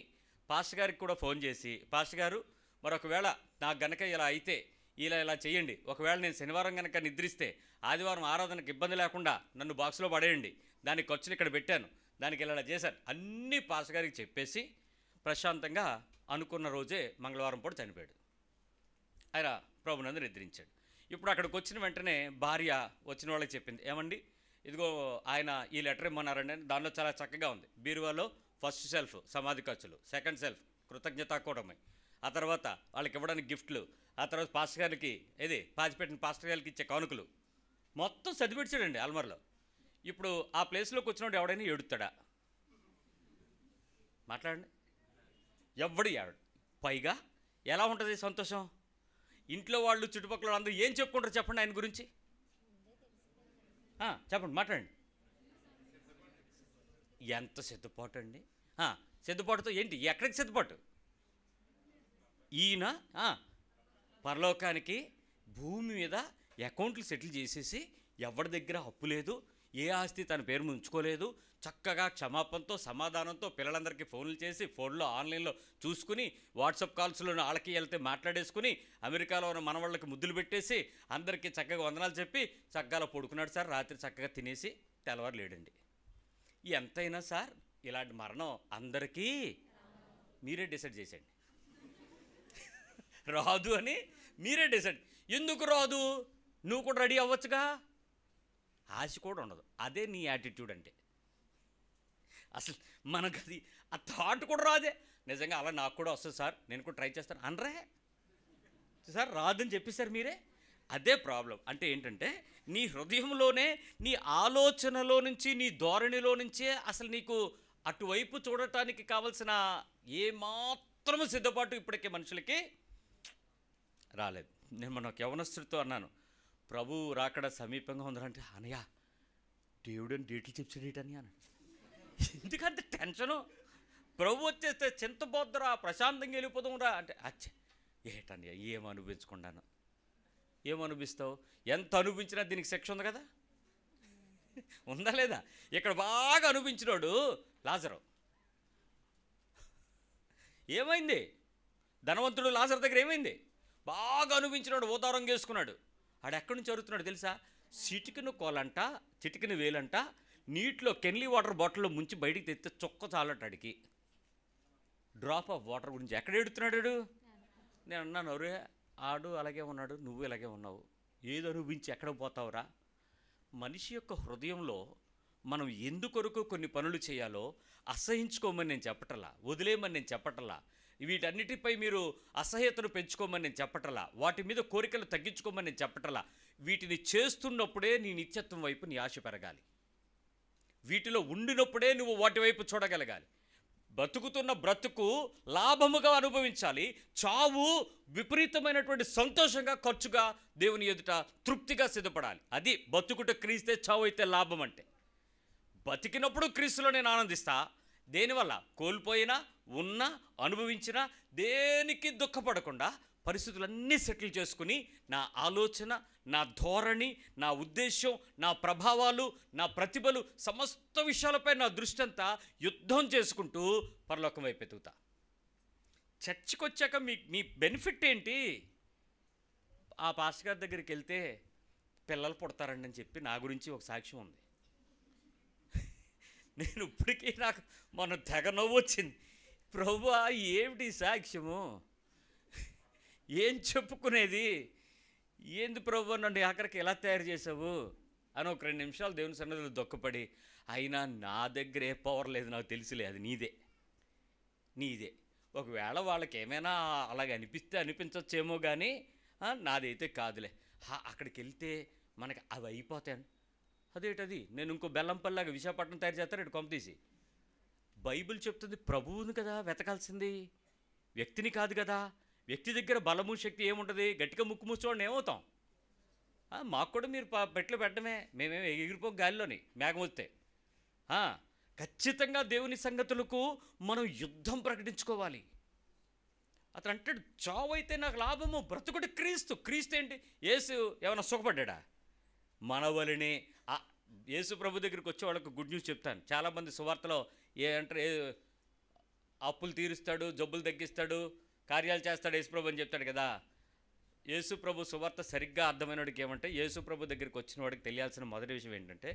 పాస్టర్ గారికి కూడా ఫోన్ చేసి, పాస్టర్ గారు మరొకవేళ నాకు గనక ఇలా అయితే ఇలా చేయండి, ఒకవేళ నేను శనివారం కనుక నిద్రిస్తే ఆదివారం ఆరాధనకు ఇబ్బంది లేకుండా నన్ను బాక్స్లో పడేయండి, దానికి ఖర్చులు ఇక్కడ పెట్టాను, దానికి ఇలా చేశాను అన్నీ పాస్టర్ గారికి చెప్పేసి ప్రశాంతంగా అనుకున్న రోజే మంగళవారం పూట చనిపోయాడు. ఆయన ప్రభునందు నిద్రించాడు. ఇప్పుడు అక్కడికి వచ్చిన వెంటనే భార్య వచ్చిన వాళ్ళకి చెప్పింది, ఏమండి ఇదిగో ఆయన ఈ లెటర్ ఇమ్మన్నారండి. దానిలో చాలా చక్కగా ఉంది. బీరువాలో ఫస్ట్ సెల్ఫ్ సమాధి ఖర్చులు, సెకండ్ సెల్ఫ్ కృతజ్ఞతాకూటమి, ఆ తర్వాత వాళ్ళకి ఇవ్వడానికి గిఫ్ట్లు, ఆ తర్వాత పాస్టర్ గారికి పాచిపెట్టిన పాస్టర్ గారికి ఇచ్చే కానుకలు మొత్తం చదివిడిచాడండి అల్మర్లో. ఇప్పుడు ఆ ప్లేస్లోకి వచ్చినప్పుడు ఎవడైనా ఏడుతాడా? మాట్లాడండి. ఎవడు ఏడు. పైగా ఎలా ఉంటుంది సంతోషం? ఇంట్లో వాళ్ళు చుట్టుపక్కల అందరూ ఏం చెప్పుకుంటారు చెప్పండి ఆయన గురించి? చెప్పండి, మాట్లాడండి. ఎంత సిద్ధపాటు అండి! సిద్ధపాటుతో ఏంటి? ఎక్కడికి సిద్ధపాటు? ఈయన పరలోకానికి భూమి మీద అకౌంట్లు సెటిల్ చేసేసి ఎవరి దగ్గర అప్పు లేదు, ఏ ఆస్తి తన పేరు ఉంచుకోలేదు, చక్కగా క్షమాపణతో సమాధానంతో పిల్లలందరికీ ఫోన్లు చేసి ఫోన్లో ఆన్లైన్లో చూసుకుని వాట్సాప్ కాల్స్లో వాళ్ళకి వెళ్తే మాట్లాడేసుకుని అమెరికాలో ఉన్న మనవాళ్ళకి ముద్దులు పెట్టేసి అందరికీ చక్కగా వందనాలు చెప్పి చక్కగా పడుకున్నాడు సార్. రాత్రి చక్కగా తినేసి తెల్లవారు లేడండి. ఎంతైనా సార్ ఇలాంటి మరణం అందరికీ మీరే డిసైడ్ చేసేయండి. రాదు అని మీరే డిసైడ్. ఎందుకు రాదు? నువ్వు కూడా రెడీ అవ్వచ్చుగా. ఆశ కూడా ఉండదు. అదే నీ యాటిట్యూడ్ అంటే. అసలు మనకు అది ఆ థాట్ కూడా రాదే. నిజంగా అలా నాకు కూడా వస్తుంది సార్, నేను కూడా ట్రై చేస్తాను అనరే సార్. రాదని చెప్పేశారు మీరే. అదే ప్రాబ్లం. అంటే ఏంటంటే నీ హృదయంలోనే, నీ ఆలోచనలో నుంచి, నీ ధోరణిలో నుంచే అసలు నీకు అటువైపు చూడటానికి కావలసిన ఏమాత్రము సిద్ధపాటు ఇప్పటికే మనుషులకి రాలేదు. నేను మన యవనస్తుడితో అన్నాను, ప్రభు రాకడ సమీపంగా ఉందంటే, అనయ్య దేవుడని డేట్లు చెప్పాడేటని అన్నాడు. ఎందుకంటే టెన్షను. ప్రభు వచ్చేస్తే చింతపోద్దురా, ప్రశాంతంగా వెళ్ళిపోదాంరా అంటే, అచ్చే ఏటన్నయ్య ఏం అనుభవించకుండాను. ఏం అనుభవిస్తావు? ఎంత అనుభవించినా దీనికి శిక్ష ఉంది కదా, ఉందా లేదా? ఇక్కడ బాగా అనుభవించినాడు లాజరు. ఏమైంది? ధనవంతుడు లాజరు దగ్గర ఏమైంది? బాగా అనుభవించినాడు, ఓదారం చేసుకున్నాడు. ఆడు ఎక్కడి నుంచి అరుగుతున్నాడు తెలుసా? చిటికిన కోలంట, చిటికిన వేలంట నీటిలో కెన్లీ వాటర్ బాటిల్లో ముంచి బయటికి తెస్తే చొక్క చాలటాడికి. డ్రాప్ ఆఫ్ వాటర్ గురించి ఎక్కడ ఎడుతున్నాడు? నేను అన్నాను, అరే ఆడు అలాగే ఉన్నాడు, నువ్వు ఇలాగే ఉన్నావు, ఏదో అనుభవించి ఎక్కడ పోతావురా? మనిషి యొక్క హృదయంలో మనం ఎందుకొరకు కొన్ని పనులు చేయాలో అసహించుకోమని నేను చెప్పటల్లా, వదిలేయమని నేను చెప్పటల్లా. వీటన్నిటిపై మీరు అసహ్యతను పెంచుకోమని నేను చెప్పటలా, వాటి మీద కోరికలు తగ్గించుకోమని నేను చెప్పటలా. వీటిని చేస్తున్నప్పుడే నీ నిత్యత్వం వైపు నీ ఆశ పెరగాలి. వీటిలో ఉండినప్పుడే నువ్వు వాటి వైపు చూడగలగాలి. బతుకుతున్న బ్రతుకు లాభముగా అనుభవించాలి. చావు విపరీతమైనటువంటి సంతోషంగా, ఖర్చుగా, దేవుని ఎదుట తృప్తిగా సిద్ధపడాలి. అది బతుకుట క్రీస్తే, చావు అయితే లాభం అంటే. బతికినప్పుడు క్రీస్తులో నేను ఆనందిస్తా. దేనివల్ల? కోల్పోయినా, ఉన్నా, అనుభవించినా దేనికి దుఃఖపడకుండా పరిస్థితులన్నీ సెటిల్ చేసుకుని నా ఆలోచన, నా ధోరణి, నా ఉద్దేశం, నా ప్రభావాలు, నా ప్రతిభలు, సమస్త విషయాలపై నా దృష్టి అంతా యుద్ధం చేసుకుంటూ పరలోకం వైపు ఎదుగుతా. చర్చికి వచ్చాక మీ బెనిఫిట్ ఏంటి? ఆ పాస్టర్ గారి దగ్గరికి వెళ్తే పిల్లలు పుడతారండి అని చెప్పి నా గురించి ఒక సాక్ష్యం ఉంది. నేను ఇప్పటికీ నాకు మొన్న తెగ నవ్వు వచ్చింది. ప్రభువా, ఏమిటి సాక్ష్యము? ఏం చెప్పుకునేది? ఏంది ప్రభు నన్ను ఆఖరికి ఎలా తయారు చేసావు అని ఒక 2 నిమిషాలు దేవుని సన్నిధిలో దుఃఖపడి, అయినా నా దగ్గర ఏ పవర్ లేదు, నాకు తెలిసిలే, అది నీదే. ఒకవేళ వాళ్ళకి ఏమైనా అలాగ అనిపిస్తే అనిపించవచ్చేమో కానీ నాదైతే కాదులే. అక్కడికి వెళ్తే మనకి అవి అయిపోతాయి. అదేంటది? నేను ఇంకో బెల్లంపల్లాగా విశాఖపట్నం తయారు చేస్తారు ఇటు కొంప తీసి. బైబిల్ చెప్తుంది ప్రభువుని కదా వెతకాల్సింది, వ్యక్తిని కాదు కదా. వ్యక్తి దగ్గర బలము శక్తి ఏముంటుంది? గట్టిగా ముక్కు మూసుకోండి ఏమవుతాం? మాకు కూడా మీరు పెట్లు పెట్టడమే, మేమేమి ఎగిరిపోం గాలిలోని మేఘం వస్తే. ఖచ్చితంగా దేవుని సంగతులకు మనం యుద్ధం ప్రకటించుకోవాలి. అతను అంటాడు, చావు అయితే నాకు లాభము, బ్రతుకుడు క్రీస్తు ఏంటి? యేసు ఏమైనా సుఖపడ్డా? మన వలనే యేసు ప్రభు దగ్గరికి వచ్చే వాళ్ళకు గుడ్ న్యూస్ చెప్తాను. చాలామంది సువార్తలో ఏమంటారు, అప్పులు తీరుస్తాడు, జబ్బులు తగ్గిస్తాడు, కార్యాలు చేస్తాడు యేసు ప్రభు అని చెప్తాడు కదా. యేసు ప్రభు సువార్త సరిగ్గా అర్థమైన వాడికి ఏమంటే, యేసు ప్రభు దగ్గరికి వచ్చిన వాడికి తెలియాల్సిన మొదటి విషయం ఏంటంటే,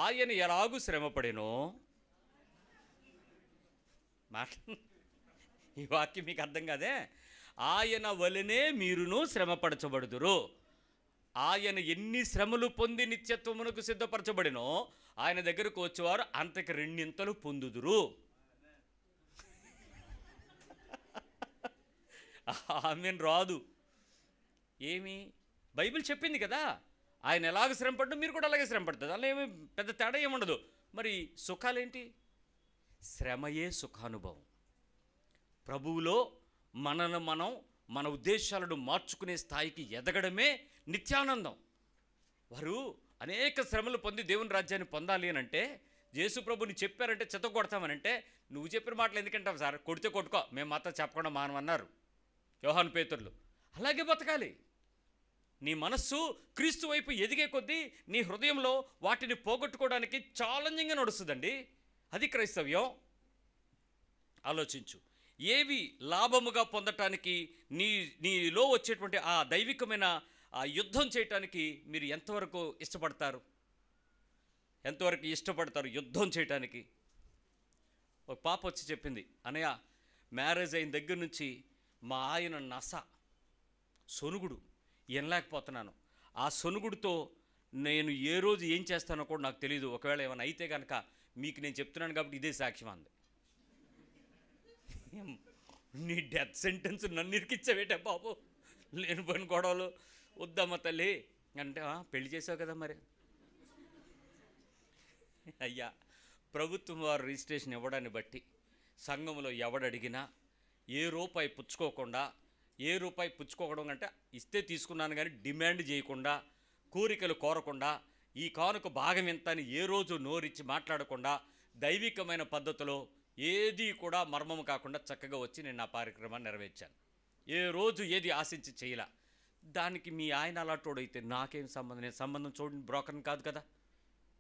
ఆయన ఎలాగూ శ్రమపడేనో. ఈ వాక్యం మీకు అర్థం కాదే? ఆయన వలనే మీరును శ్రమపరచబడుదురు. ఆయన ఎన్ని శ్రమలు పొంది నిత్యత్వమునకు సిద్ధపరచబడినో ఆయన దగ్గరకు వచ్చేవారు అంతకు 2 పొందుదురు. ఆమెన్ రాదు. ఏమి? బైబిల్ చెప్పింది కదా, ఆయన ఎలాగ శ్రమ పడ్డా మీరు కూడా అలాగే శ్రమ పడుతుంది. అలా ఏమి పెద్ద తేడా ఏముండదు. మరి సుఖాలేంటి? శ్రమయే సుఖానుభవం. ప్రభువులో మనను మన ఉద్దేశాలను మార్చుకునే స్థాయికి ఎదగడమే నిత్యానందం. వారు అనేక శ్రమలు పొంది దేవుని రాజ్యాన్ని పొందాలి అని అంటే, యేసు ప్రభుని చెప్పారంటే చెత్తగొడతామనంటే, నువ్వు చెప్పిన మాటలు ఎందుకంటావు సార్, కొడితే కొట్టుకో, మేము మాత్రం చెప్పకుండా మానమన్నారు యోహాను పేతురులు. అలాగే బతకాలి. నీ మనస్సు క్రీస్తు వైపు ఎదిగే కొద్దీ నీ హృదయంలో వాటిని పోగొట్టుకోవడానికి ఛాలెంజింగ్గా నడుస్తుందండి. అది క్రైస్తవ్యం. ఆలోచించు. ఏవి లాభముగా పొందటానికి నీలో వచ్చేటువంటి ఆ దైవికమైన ఆ యుద్ధం చేయటానికి మీరు ఎంతవరకు ఇష్టపడతారు యుద్ధం చేయటానికి? ఒక పాప వచ్చి చెప్పింది, అన్నయ్య మ్యారేజ్ అయిన దగ్గర నుంచి మా ఆయన సొనుగుడు వినలేకపోతున్నాను. ఆ సొనుగుడితో నేను ఏ రోజు ఏం చేస్తానో కూడా నాకు తెలియదు. ఒకవేళ ఏమైనా అయితే కనుక మీకు నేను చెప్తున్నాను కాబట్టి ఇదే సాక్ష్యం అంది. నీ డెత్ సెంటెన్స్ నన్ను ఇరికిచ్చావేటే బాబు, లేని పని గొడవలు వద్దమ్మ తల్లి అంటే, పెళ్లి చేసావు కదా మరి. అయ్యా, ప్రభుత్వం వారు రిజిస్ట్రేషన్ ఇవ్వడాన్ని బట్టి సంఘంలో ఎవడడిగినా ఏ రూపాయి పుచ్చుకోవడం అంటే ఇస్తే తీసుకున్నాను కానీ డిమాండ్ చేయకుండా, కోరికలు కోరకుండా, ఈ కానుక భాగం ఎంత అని ఏ రోజు నోరిచ్చి మాట్లాడకుండా, దైవికమైన పద్ధతిలో ఏది కూడా మర్మము కాకుండా చక్కగా వచ్చి నేను నా కార్యక్రమాన్ని నెరవేర్చాను. ఏ రోజు ఏది ఆశించి చేయలే. దానికి మీ ఆయన అలాంటోడైతే నాకేం సంబంధం? నేను సంబంధం చూడండి బ్రోకర్ని కాదు కదా.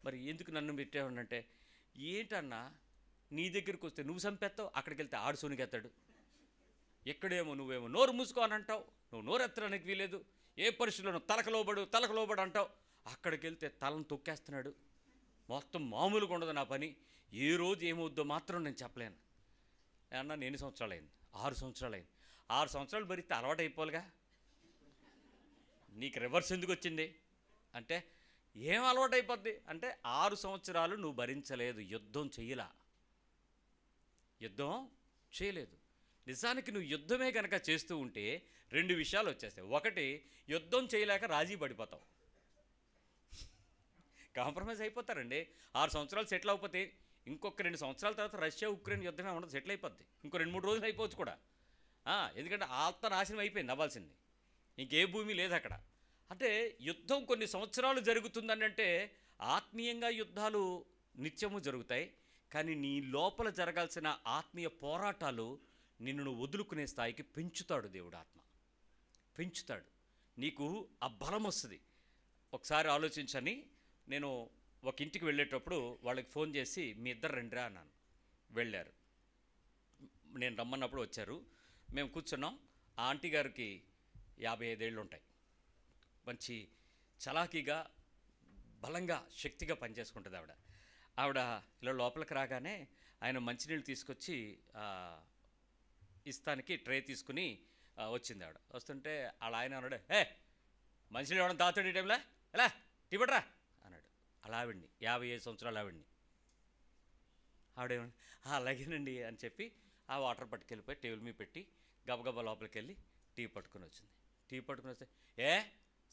మరి ఎందుకు నన్ను పెట్టేవాడంటే, ఏంటన్నా నీ దగ్గరికి వస్తే నువ్వు చంపేస్తావు, అక్కడికి వెళ్తే ఆడు సోనికెత్తాడు. ఎక్కడేమో నువ్వేమో నోరు మూసుకో అని అంటావు, నువ్వు నోరు ఎత్తడానికి వీలేదు. ఏ పరిస్థితుల్లో తలకలోబడు అంటావు, అక్కడికి వెళ్తే తలను తొక్కేస్తున్నాడు. మొత్తం మామూలుగా ఉండదు నా పని. ఏ రోజు ఏమవుద్దో మాత్రం నేను చెప్పలేను. అన్నా ఎన్ని సంవత్సరాలు అయింది? 6 సంవత్సరాలు అయింది. 6 సంవత్సరాలు భరిస్తే అలవాటు అయిపోవాలిగా. నీకు రివర్స్ ఎందుకు వచ్చింది అంటే, ఏం అలవాటు అయిపోద్ది అంటే 6 సంవత్సరాలు నువ్వు భరించలేదు, యుద్ధం చేయలేదు. నిజానికి నువ్వు యుద్ధమే కనుక చేస్తూ ఉంటే 2 విషయాలు వచ్చేస్తాయి. ఒకటి, యుద్ధం చేయలేక రాజీ పడిపోతావు, కాంప్రమైజ్ అయిపోతారండి. 6 సంవత్సరాలు సెటిల్ అయిపోతే ఇంకొక 2 సంవత్సరాల తర్వాత రష్యా ఉక్రెయిన్ యుద్ధమే ఉండదు, సెటిల్ అయిపోద్ది. ఇంకో 2-3 రోజులు అయిపోవచ్చు కూడా. ఎందుకంటే ఆత్మ నాశనం అయిపోయింది, అవ్వాల్సింది. ఇంకే భూమి లేదు అక్కడ. అంటే యుద్ధం కొన్ని సంవత్సరాలు జరుగుతుందని అంటే ఆత్మీయంగా యుద్ధాలు నిత్యము జరుగుతాయి. కానీ నీ లోపల జరగాల్సిన ఆత్మీయ పోరాటాలు నిన్ను నువ్వు వదులుకునే స్థాయికి పెంచుతాడు దేవుడు. ఆత్మ పెంచుతాడు, నీకు ఆ బలం వస్తుంది. ఒకసారి ఆలోచించని, నేను ఒక ఇంటికి వెళ్ళేటప్పుడు వాళ్ళకి ఫోన్ చేసి మీ ఇద్దరు రండిరా అన్నాను. వెళ్ళారు. నేను రమ్మన్నప్పుడు వచ్చారు. మేము కూర్చున్నాం. ఆ ఆంటీ గారికి 55 ఏళ్ళు ఉంటాయి. మంచి చలాకీగా బలంగా శక్తిగా పనిచేసుకుంటుంది ఆవిడ. ఇలా లోపలికి రాగానే ఆయన మంచినీళ్ళు తీసుకొచ్చి ఇస్తానికి ట్రే తీసుకుని వచ్చింది ఆవిడ. వస్తుంటే వాళ్ళ ఆయన అన్నాడు, మంచినీళ్ళు ఇవ్వడం తాగుతాడు ఈ టైంలో, ఎలా టీ పడరా అన్నాడు. అలా ఆవిడ్ని 55 సంవత్సరాలు ఆవిడేమన్నా అలాగేనండి అని చెప్పి ఆ వాటర్ పట్టుకెళ్ళిపోయి టేబుల్ మీద పెట్టి గబగబా లోపలికి వెళ్ళి టీ పట్టుకుని వచ్చింది. టీ పట్టుకుని వస్తే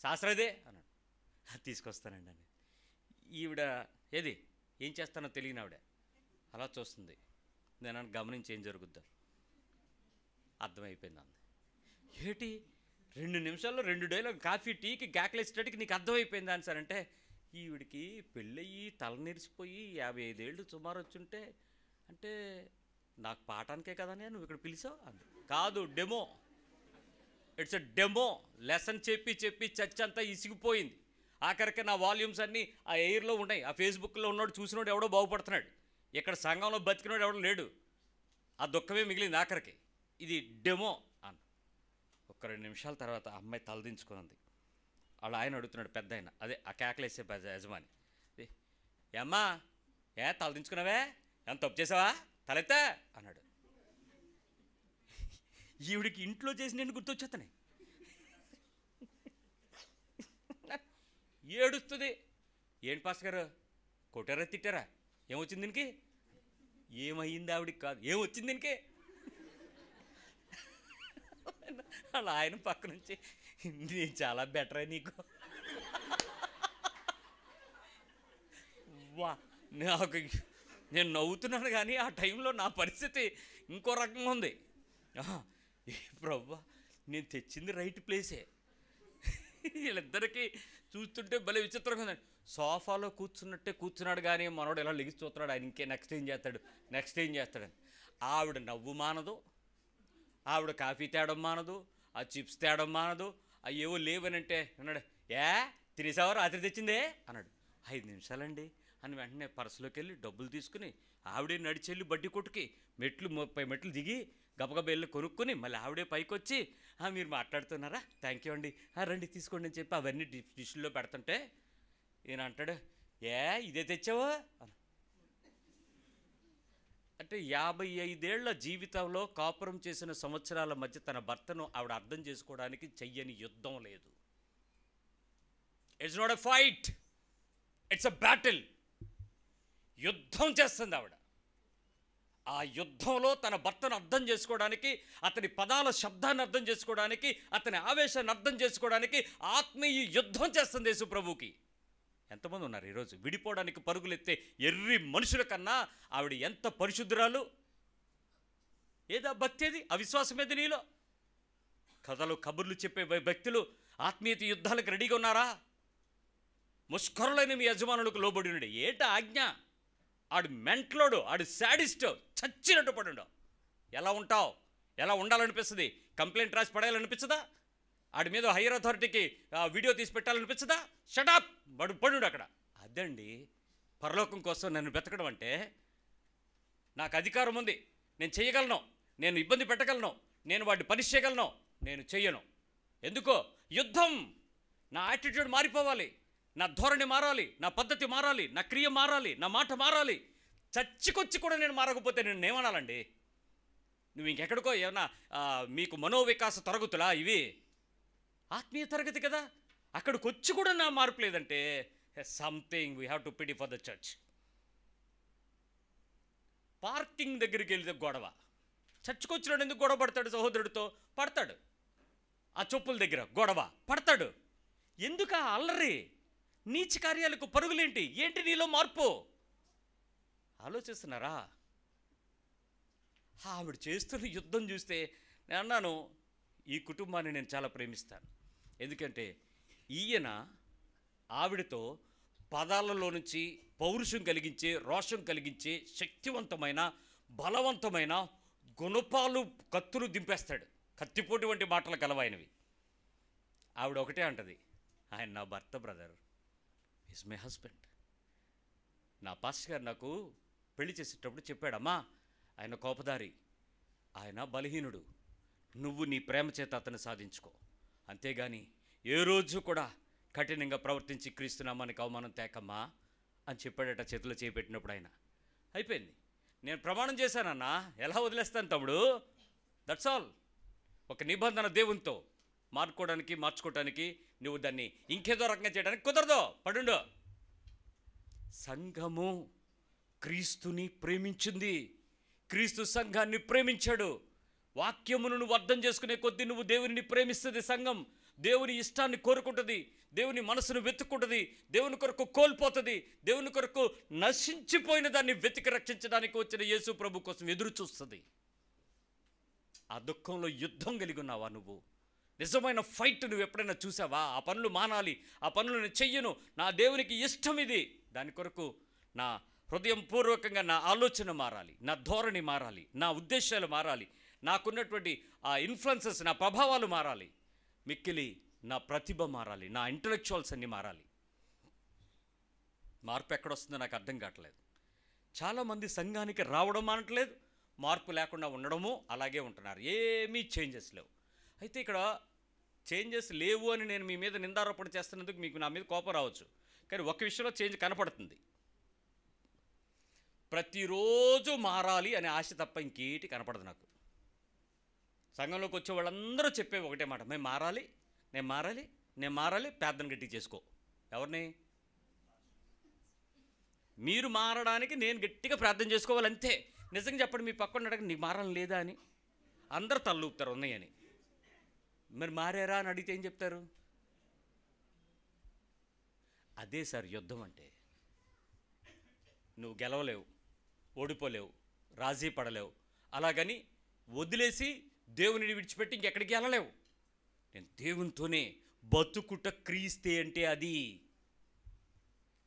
శాస్త్రం ఇదే అన్నాడు. తీసుకొస్తానండి అని. ఈవిడ ఏం చేస్తానో తెలియని ఆవిడ అలా చూస్తుంది. నేను గమనించి ఏం జరుగుద్దో అర్థమైపోయింది. అంది, ఏటి 2 నిమిషాల్లో 2 డైలాగ్ కాఫీ టీకి కేకలేసేటట్టుకి నీకు అర్థమైపోయింది అని సార్ అంటే, ఈవిడికి పెళ్ళయ్యి తలనిరిసిపోయి 55 ఏళ్ళు సుమారు వచ్చుంటే అంటే నాకు పాఠానికే కదనే నువ్వు ఇక్కడ పిలిచావు అంది. కాదు, demo, it's a demo. Lesson చెప్పి చెప్పి చచ్చంతా ఇసిగిపోయింది. ఆఖరికి నా వాల్యూమ్స్ అన్నీ ఆ ఎయిర్లో ఉన్నాయి. ఆ ఫేస్బుక్లో ఉన్నాడు, చూసినోడు ఎవడో బాగుపడుతున్నాడు. ఇక్కడ సంఘంలో బతికినోడు ఎవడో లేడు. ఆ దుఃఖమే మిగిలింది ఆఖరికి. ఇది డెమో అన్న. ఒక 2 నిమిషాల తర్వాత అమ్మాయి తలదించుకున్నది. వాళ్ళ ఆయన అడుగుతున్నాడు, పెద్ద ఆయన, అదే ఆ కేకలేసే యజమాని, ఏమ్మా తలదించుకున్నావే, ఏమన్నా తప్పు చేసావా, తలెత్తా అన్నాడు. ఈవిడికి ఇంట్లో చేసి నేను గుర్తొచ్చేస్తానే. ఏడుస్తుంది. ఏంటి పాస్టర్ గారు, కొట్టారా తిట్టారా, ఏమొచ్చింది దీనికి? ఏమయ్యింది ఆవిడికి కాదు, ఏమొచ్చింది దీనికి? అలా ఆయన పక్క నుంచి, నేను చాలా బెటరే నీకు. వా, నేను నవ్వుతున్నాను కానీ ఆ టైంలో నా పరిస్థితి ఇంకో రకంగా ఉంది. ప్రభువా, నేను తెచ్చింది రైట్ ప్లేసే. వీళ్ళిద్దరికీ చూస్తుంటే భలే విచిత్రంగా ఉందండి. సోఫాలో కూర్చున్నట్టే కూర్చున్నాడు కానీ మనోడు ఎలా లెగిసి చూస్తున్నాడు, ఆయన ఇంకే నెక్స్ట్ ఏం చేస్తాడని. ఆవిడ నవ్వు మానదు, ఆవిడ కాఫీ తేడం మానదు, ఆ చిప్స్ తేడం మానదు. అయ్యేవో లేవనంటే అన్నాడు, తినేసావా రాత్రి తెచ్చిందే అన్నాడు. 5 నిమిషాలండి అని వెంటనే పర్సులోకి వెళ్ళి డబ్బులు తీసుకుని ఆవిడే నడిచెళ్ళి బడ్డీ కొట్టుకి 30 మెట్లు దిగి గబగబ వెళ్ళి కొనుక్కొని మళ్ళీ ఆవిడే పైకి వచ్చి, మీరు మాట్లాడుతున్నారా, థ్యాంక్ యూ అండి, రండి తీసుకోండి అని చెప్పి అవన్నీ డిష్లో పెడుతుంటే ఈయన అంటాడు, ఇదే తెచ్చావా అని. అంటే 55 ఏళ్ల జీవితంలో కాపురం చేసిన సంవత్సరాల మధ్య తన భర్తను ఆవిడ అర్థం చేసుకోవడానికి చెయ్యని యుద్ధం లేదు. It's not a fight, it's a battle. యుద్ధం చేస్తుంది ఆవిడ. ఆ యుద్ధంలో తన భర్తను అర్థం చేసుకోవడానికి, అతని పదాల శబ్దాన్ని అర్థం చేసుకోవడానికి, అతని ఆవేశాన్ని అర్థం చేసుకోవడానికి ఆత్మీయ యుద్ధం చేస్తుంది యేసు ప్రభువుకి. ఎంతమంది ఉన్నారు ఈరోజు విడిపోవడానికి పరుగులెత్తే ఎర్రి మనుషుల కన్నా ఆవిడ ఎంత పరిశుద్ధురాలు. ఏదా భక్తి, ఏది అవిశ్వాసం, ఏది నీలో? కథలు కబుర్లు చెప్పే వ్యక్తులు ఆత్మీయత యుద్ధాలకు రెడీగా ఉన్నారా? ముష్కరులైన మీ యజమానులకు లోబడి ఉండే. ఏంట ఆజ్ఞ? ఆడు మెంట్లోడు, ఆడు శాడిస్ట్, చచ్చినట్టు పడుండవు. ఎలా ఉంటావు? ఎలా ఉండాలనిపిస్తుంది? కంప్లైంట్ రాసి పడేయాలనిపించదా? ఆడి మీద హైయర్ అథారిటీకి వీడియో తీసి పెట్టాలనిపించదా? షటప్, పడుడు అక్కడ. అదండి పరలోకం కోసం నన్ను వెతకడం అంటే. నాకు అధికారం ఉంది, నేను చేయగలను, నేను ఇబ్బంది పెట్టగలను, నేను వాడిని పనిష్ చేయగలను, నేను చెయ్యను. ఎందుకో? యుద్ధం. నా యాటిట్యూడ్ మారిపోవాలి, నా ధోరణి మారాలి, నా పద్ధతి మారాలి, నా క్రియ మారాలి, నా మాట మారాలి. చచ్చికొచ్చి కూడా నేను మారకపోతే నేను ఏమనాలండి? నువ్వు ఇంకెక్కడికో ఏమన్నా మీకు మనోవికాస తరగతులా ఇవి? ఆత్మీయ తరగతి కదా. అక్కడికి వచ్చి కూడా నా మార్పు లేదంటే something we have to pity for the church. Parking దగ్గరికి వెళ్తే గొడవ, చర్చికి వచ్చినాడు ఎందుకు గొడవ పడతాడు? సహోదరుడితో పడతాడు, ఆ చెప్పుల దగ్గర గొడవ పడతాడు. ఎందుకు ఆ అల్లరి? నీచ కార్యాలకు పరుగులేంటి? ఏంటి నీలో మార్పు? ఆలోచిస్తున్నారా? ఆవిడ చేస్తున్న యుద్ధం చూస్తే నేను అన్నాను, ఈ కుటుంబాన్ని నేను చాలా ప్రేమిస్తాను. ఎందుకంటే ఈయన ఆవిడతో పదాలలో నుంచి పౌరుషం కలిగించే, రోషం కలిగించే, శక్తివంతమైన, బలవంతమైన గుణపాలు, కత్తులు దింపేస్తాడు. కత్తిపోటు వంటి మాటలు కలవైనవి. ఆవిడ ఒకటే అంటది, ఆయన నా భర్త బ్రదర్, ఈజ్ మై హస్బెండ్. నా పాస్టర్ గారు నాకు పెళ్లి చేసేటప్పుడు చెప్పాడమ్మా, ఆయన కోపదారి, ఆయన బలహీనుడు, నువ్వు నీ ప్రేమ చేత అతను సాధించుకో, అంతేగాని ఏ రోజు కూడా కఠినంగా ప్రవర్తించి క్రీస్తునామానికి అవమానం తేకమ్మా అని చెప్పాడట. చేతిలో చేపెట్టినప్పుడు ఆయన. అయిపోయింది. నేను ప్రమాణం చేశానన్నా, ఎలా వదిలేస్తాను తమ్ముడు? That's all. ఒక నిబంధన దేవునితో మార్చుకోవడానికి నువ్వు దాన్ని ఇంకేదో రకంగా చేయడానికి కుదరదు. పడుండు. సంఘము క్రీస్తుని ప్రేమించింది, క్రీస్తు సంఘాన్ని ప్రేమించాడు. వాక్యమును నువ్వు అర్థం చేసుకునే కొద్దీ నువ్వు దేవుని ప్రేమిస్తుంది. సంఘం దేవుని ఇష్టాన్ని కోరుకుంటుంది, దేవుని మనసును వెతుక్కుంటుంది, దేవుని కొరకు కోల్పోతుంది, దేవుని కొరకు నశించిపోయిన దాన్ని వెతికి రక్షించడానికి వచ్చిన యేసు ప్రభు కోసం ఎదురు చూస్తుంది. ఆ దుఃఖంలో యుద్ధం కలిగి ఉన్నావా నువ్వు? నిజమైన ఫైట్ నువ్వు ఎప్పుడైనా చూసావా? ఆ పనులు మానాలి, ఆ పనులు నేను చెయ్యను, నా దేవునికి ఇష్టం ఇది, దాని కొరకు నా హృదయం పూర్వకంగా నా ఆలోచన మారాలి, నా ధోరణి మారాలి, నా ఉద్దేశాలు మారాలి, నాకున్నటువంటి ఆ ఇన్ఫ్లుయెన్సెస్, నా ప్రభావాలు మారాలి, మిక్కిలి నా ప్రతిభ మారాలి, నా ఇంటలెక్చువల్స్ అన్నీ మారాలి. మార్పు ఎక్కడొస్తుందో నాకు అర్థం కావట్లేదు. చాలామంది సంఘానికి రావడం అనట్లేదు, మార్పు లేకుండా ఉండడము అలాగే ఉంటున్నారు. ఏమీ చేంజెస్ లేవు. అయితే ఇక్కడ చేంజెస్ లేవు అని నేను మీ మీద నిందారోపణ చేస్తున్నందుకు మీకు నా మీద కోపం రావచ్చు, కానీ ఒక విషయంలో చేంజ్ కనపడుతుంది. ప్రతిరోజు మారాలి అనే ఆశ తప్ప ఇంకేటి కనపడదు నాకు. సంఘంలోకి వచ్చే వాళ్ళందరూ చెప్పే ఒకటే మాట, మేము మారాలి, నేను మారాలి, నేను మారాలి, ప్రార్థన గట్టి చేసుకో. ఎవరిని? మీరు మారడానికి నేను గట్టిగా ప్రార్థన చేసుకోవాలి అంతే. నిజంగా చెప్పండి, మీ పక్కన అడగ నీకు మారాలని లేదా అని అందరూ తల్లూపుతారు ఉన్నాయని. మరి మారారా అని అడిగితే ఏం చెప్తారు? అదే సార్ యుద్ధం అంటే. నువ్వు గెలవలేవు, ఓడిపోలేవు, రాజీ పడలేవు, అలాగని వదిలేసి దేవుని విడిచిపెట్టి ఇంకెక్కడికి వెళ్ళలేవు. నేను దేవునితోనే బతుకుట క్రీస్తే అంటే అది.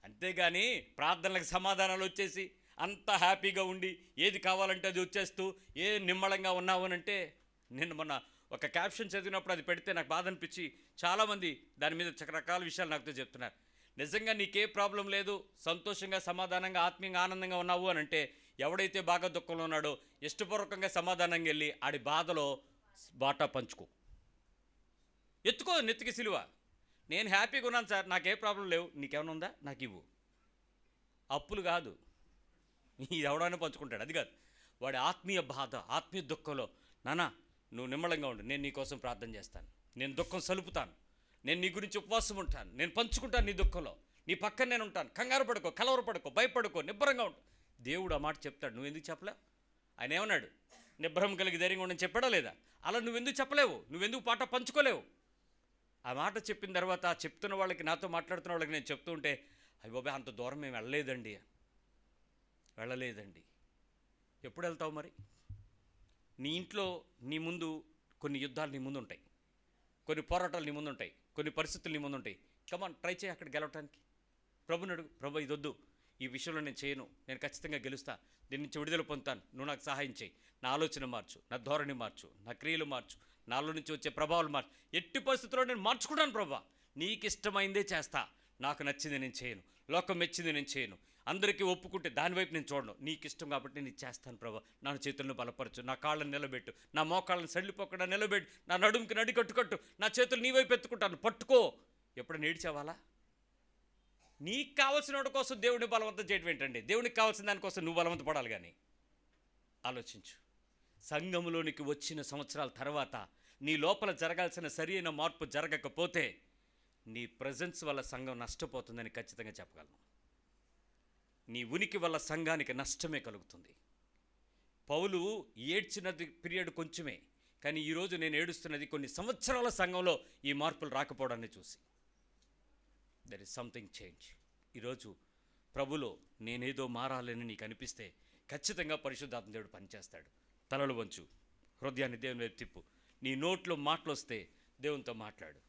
అంతేగాని ప్రార్థనలకు సమాధానాలు వచ్చేసి అంత హ్యాపీగా ఉండి ఏది కావాలంటే అది వచ్చేస్తూ ఏ నిమ్మళంగా ఉన్నావు అని అంటే, నేను మొన్న ఒక క్యాప్షన్ చదివినప్పుడు అది పెడితే నాకు బాధ అనిపించి చాలామంది దాని మీద రకరకాల విషయాలు నాకుతో చెప్తున్నారు. నిజంగా నీకే ప్రాబ్లం లేదు, సంతోషంగా, సమాధానంగా, ఆత్మీయంగా, ఆనందంగా ఉన్నావు అని అంటే, ఎవడైతే బాగా దుఃఖంలో ఉన్నాడో ఇష్టపూర్వకంగా సమాధానంగా వెళ్ళి ఆడి బాధలో బాటా పంచుకో, ఎత్తుకో నెత్తికి సిలువ. నేను హ్యాపీగా ఉన్నాను సార్, నాకే ప్రాబ్లం లేవు, నీకేమైనా ఉందా నాకు ఇవ్వు. అప్పులు కాదు, ఇది ఎవడైనా పంచుకుంటాడు, అది కాదు. వాడి ఆత్మీయ బాధ, ఆత్మీయ దుఃఖంలో, నానా నువ్వు నిమ్మళంగా ఉండు, నేను నీకోసం ప్రార్థన చేస్తాను, నేను దుఃఖం సలుపుతాను, నేను నీ గురించి ఉపవాసం ఉంటాను, నేను పంచుకుంటాను నీ దుఃఖంలో, నీ పక్కన నేను ఉంటాను, కంగారు పడుకో, కలవరపడుకో, భయపడుకో, నిబ్బరంగా ఉండు. దేవుడు ఆ మాట చెప్తాడు, నువ్వు ఎందుకు చెప్పలే? ఆయన ఏమన్నాడు? నిబ్బరం కలిగి ధైర్యంగా ఉండని చెప్పాడా లేదా? అలా నువ్వెందుకు చెప్పలేవు? నువ్వెందుకు పాట పంచుకోలేవు? ఆ మాట చెప్పిన తర్వాత చెప్తున్న వాళ్ళకి, నాతో మాట్లాడుతున్న వాళ్ళకి నేను చెప్తూ ఉంటే, అయ్య బాబాయ్ అంత దూరం మేము వెళ్ళలేదండి. ఎప్పుడు వెళ్తావు మరి? నీ ఇంట్లో నీ ముందు కొన్ని యుద్ధాలు నీ ముందు ఉంటాయి, కొన్ని పోరాటాలు నీ ముందు ఉంటాయి, కొన్ని పరిస్థితులు నీ ముందు ఉంటాయి. కమాన్, ట్రై చేయి అక్కడ గెలవటానికి. ప్రభుని అడుగు, ప్రభు ఇది వద్దు, ఈ విషయంలో నేను చేయను, నేను ఖచ్చితంగా గెలుస్తా, దీని నుంచి విడుదల పొందుతాను, నువ్వు నాకు సహాయం చేయి, నా ఆలోచన మార్చు, నా ధోరణి మార్చు, నా క్రియలు మార్చు, నాలో నుంచి వచ్చే ప్రభావాలు మార్చు. ఎట్టి పరిస్థితుల్లో నేను మార్చుకుంటాను ప్రభా, నీకు ఇష్టమైందే చేస్తా, నాకు నచ్చింది నేను చేయను, లోకం మెచ్చింది నేను చేయను, అందరికీ ఒప్పుకుంటే దానివైపు నేను చూడను, నీకు ఇష్టం కాబట్టి నేను చేస్తాను ప్రభా. నా చేతులను బలపరచు, నా కాళ్ళని నిలబెట్టు, నా మోకాళ్ళని సడిలిపోకుండా నిలబెట్టు, నా నడుముకి నడి కట్టు, నా చేతులు నీ వైపు ఎత్తుకుంటాను, పట్టుకో. ఎప్పుడైనా ఏడ్చావాలా? నీకు కావాల్సిన వాడి కోసం దేవుడిని బలవంతం చేయడం ఏంటండి? దేవునికి కావాల్సిన దానికోసం నువ్వు బలవంత పడాలి. కానీ ఆలోచించు, సంఘములోనికి వచ్చిన సంవత్సరాల తర్వాత నీ లోపల జరగాల్సిన సరైన మార్పు జరగకపోతే నీ ప్రజెన్స్ వల్ల సంఘం నష్టపోతుందని ఖచ్చితంగా చెప్పగలను. నీ ఉనికి వల్ల సంఘానికి నష్టమే కలుగుతుంది. పౌలు ఏడ్చినది పీరియడ్ కొంచెమే, కానీ ఈరోజు నేను ఏడుస్తున్నది కొన్ని సంవత్సరాల సంఘంలో ఈ మార్పులు రాకపోవడాన్ని చూసి. There is something change. ఈరోజు ప్రభులో నేనేదో మారాలని నీకు అనిపిస్తే ఖచ్చితంగా పరిశుద్ధాత్మ దేవుడు పనిచేస్తాడు. తలలు వంచు, హృదయాన్ని దేవుని వైపు తిప్పు. నీ నోట్లో మాటలు వస్తే దేవునితో మాట్లాడు.